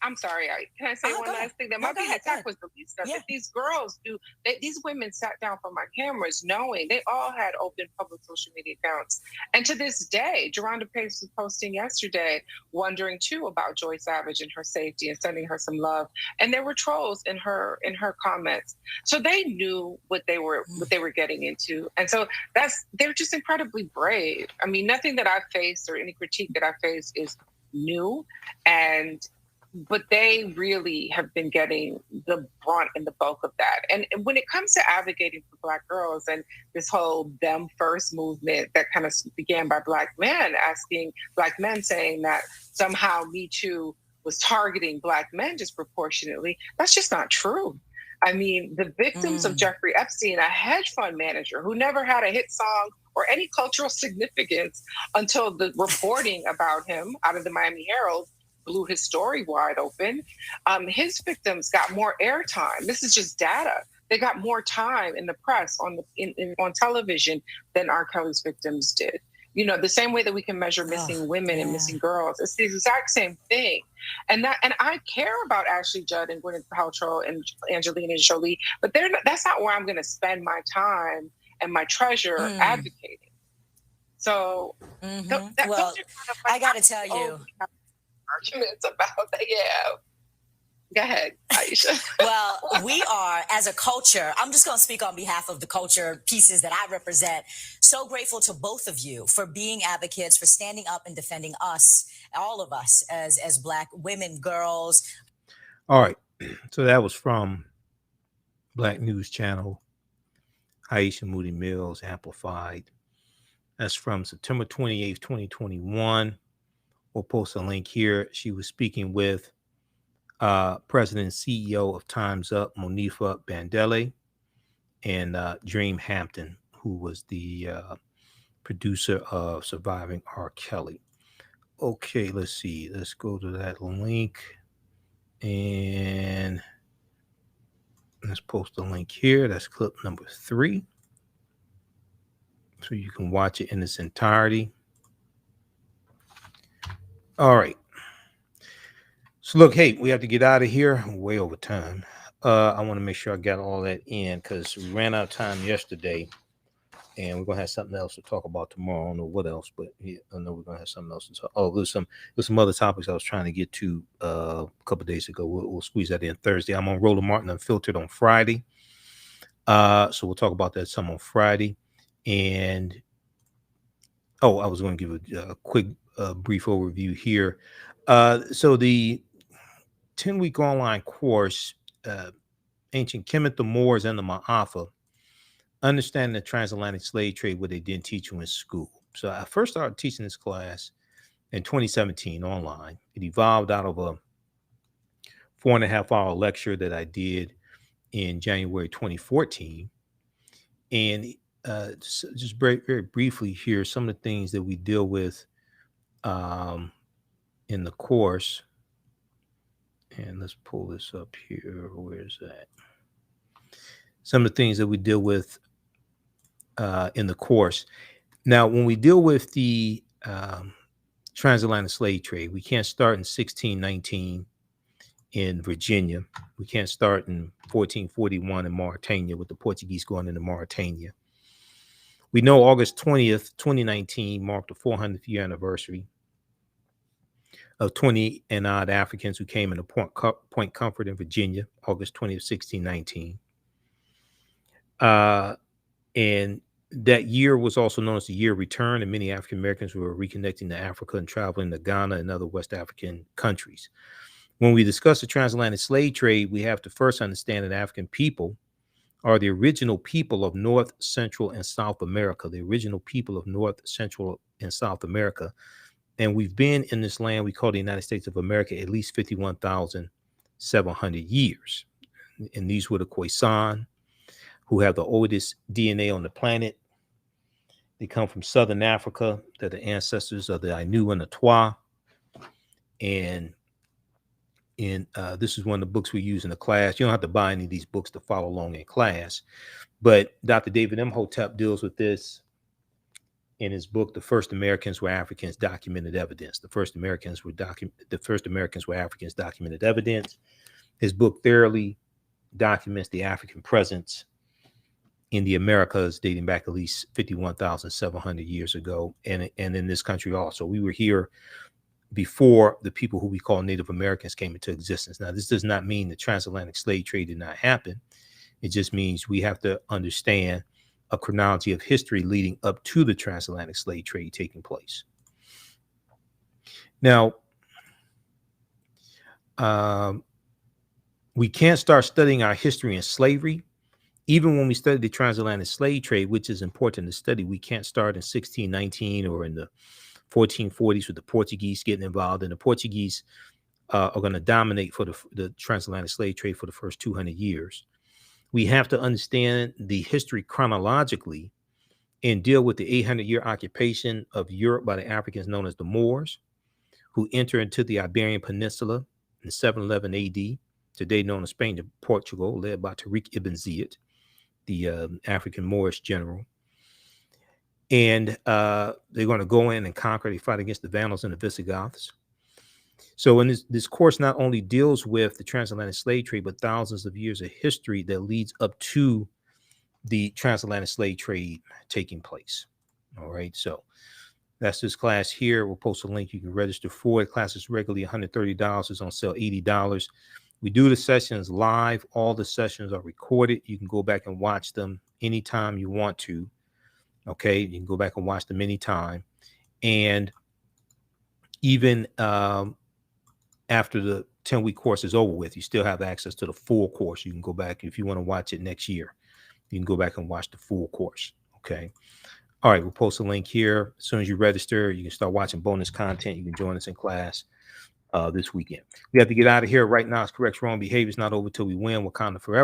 I'm sorry, can I say one last thing? That my being attacked was the least stuff that these girls do. These women sat down for my cameras knowing they all had open public social media accounts. And to this day, Geronda Pace was posting yesterday, wondering too about Joy Savage and her safety and sending her some love. And there were trolls in her comments. So they knew what they were getting into. And so they're just incredibly brave. I mean, nothing that I face or any critique that I face is new. But they really have been getting the brunt and the bulk of that. And when it comes to advocating for Black girls and this whole them first movement that kind of began by Black men saying that somehow Me Too was targeting Black men disproportionately, that's just not true. I mean, the victims of Jeffrey Epstein, a hedge fund manager who never had a hit song or any cultural significance until the reporting about him out of the Miami Herald blew his story wide open. His victims got more airtime. This is just data. They got more time in the press, on television, than R. Kelly's victims did. You know, the same way that we can measure missing women and missing girls. It's the exact same thing. And I care about Ashley Judd and Gwyneth Paltrow and Angelina Jolie, but that's not where I'm going to spend my time and my treasure advocating. So, well, I got to tell you. Arguments about that. Yeah. Go ahead, Aisha. Well, we are, as a culture, I'm just going to speak on behalf of the culture pieces that I represent, so grateful to both of you for being advocates, for standing up and defending us, all of us as Black women, girls. All right. So that was from Black News Channel, Aisha Moody Mills, Amplified. That's from September 28th, 2021. We'll post a link here. She was speaking with President and CEO of Time's Up, Monifa Bandele, and Dream Hampton, who was the producer of Surviving R. Kelly. Okay, let's see. Let's go to that link. And let's post the link here. That's clip number 3. So you can watch it in its entirety. All right. So look, hey, we have to get out of here. Way over time. I want to make sure I got all that in because we ran out of time yesterday, and we're gonna have something else to talk about tomorrow. I don't know what else, but yeah, I know we're gonna have something else to talk. Oh, there's some other topics I was trying to get to a couple of days ago. We'll squeeze that in Thursday. I'm on Roland Martin Unfiltered on Friday, so we'll talk about that some on Friday. And I was going to give a quick brief overview here. So the 10-week online course, Ancient Kemet, the Moors, and the Ma'afa, Understanding the Transatlantic Slave Trade, what they didn't teach you in school. So I first started teaching this class in 2017 online. It evolved out of a 4.5-hour lecture that I did in January 2014. And just very, very briefly here, some of the things that we deal with in the course. And let's pull this up here. Where's that? Some of the things that we deal with in the course. Now, when we deal with the transatlantic slave trade, we can't start in 1619 in Virginia. We can't start in 1441 in Mauritania with the Portuguese going into Mauritania. We know August 20th, 2019 marked the 400th year anniversary of 20 and odd Africans who came into Point Comfort in Virginia, August 20th, 1619. And that year was also known as the year of return, and many African Americans were reconnecting to Africa and traveling to Ghana and other West African countries. When we discuss the transatlantic slave trade, we have to first understand that African people are the original people of North, Central, and South America, the original people of North, Central, and South America. And we've been in this land we call the United States of America at least 51,700 years. And these were the Khoisan, who have the oldest DNA on the planet. They come from Southern Africa. They're the ancestors of the Ainu and the Twa. And this is one of the books we use in the class. You don't have to buy any of these books to follow along in class. But Dr. David Imhotep deals with this in his book, The First Americans Were Africans, Documented Evidence. The first Americans were Africans, Documented Evidence. His book thoroughly documents the African presence in the Americas dating back at least 51,700 years ago, and in this country also. We were here before the people who we call Native Americans came into existence. Now, this does not mean the transatlantic slave trade did not happen. It just means we have to understand a chronology of history leading up to the transatlantic slave trade taking place. Now, we can't start studying our history in slavery. Even when we study the transatlantic slave trade, which is important to study, we can't start in 1619 or in the 1440s with the Portuguese getting involved. And the Portuguese are going to dominate for the transatlantic slave trade for the first 200 years. We have to understand the history chronologically and deal with the 800-year occupation of Europe by the Africans known as the Moors, who entered into the Iberian Peninsula in 711 AD, today known as Spain and Portugal, led by Tariq ibn Ziyad, the African Moorish general. And they're going to go in and conquer. They fight against the Vandals and the Visigoths. So in this course not only deals with the transatlantic slave trade, but thousands of years of history that leads up to the transatlantic slave trade taking place. All right, so that's this class here. We'll post a link. You can register for it. Class is regularly $130. It's on sale $80. We do the sessions live. All the sessions are recorded. You can go back and watch them anytime you want to. Okay, you can go back and watch them anytime. And even after the 10-week course is over with, you still have access to the full course. You can go back if you want to watch it next year. You can go back and watch the full course. Okay. All right, we'll post a link here. As soon as you register, you can start watching bonus content. You can join us in class this weekend. We have to get out of here right now. It's correct. Wrong behavior is not over till we win. Wakanda forever.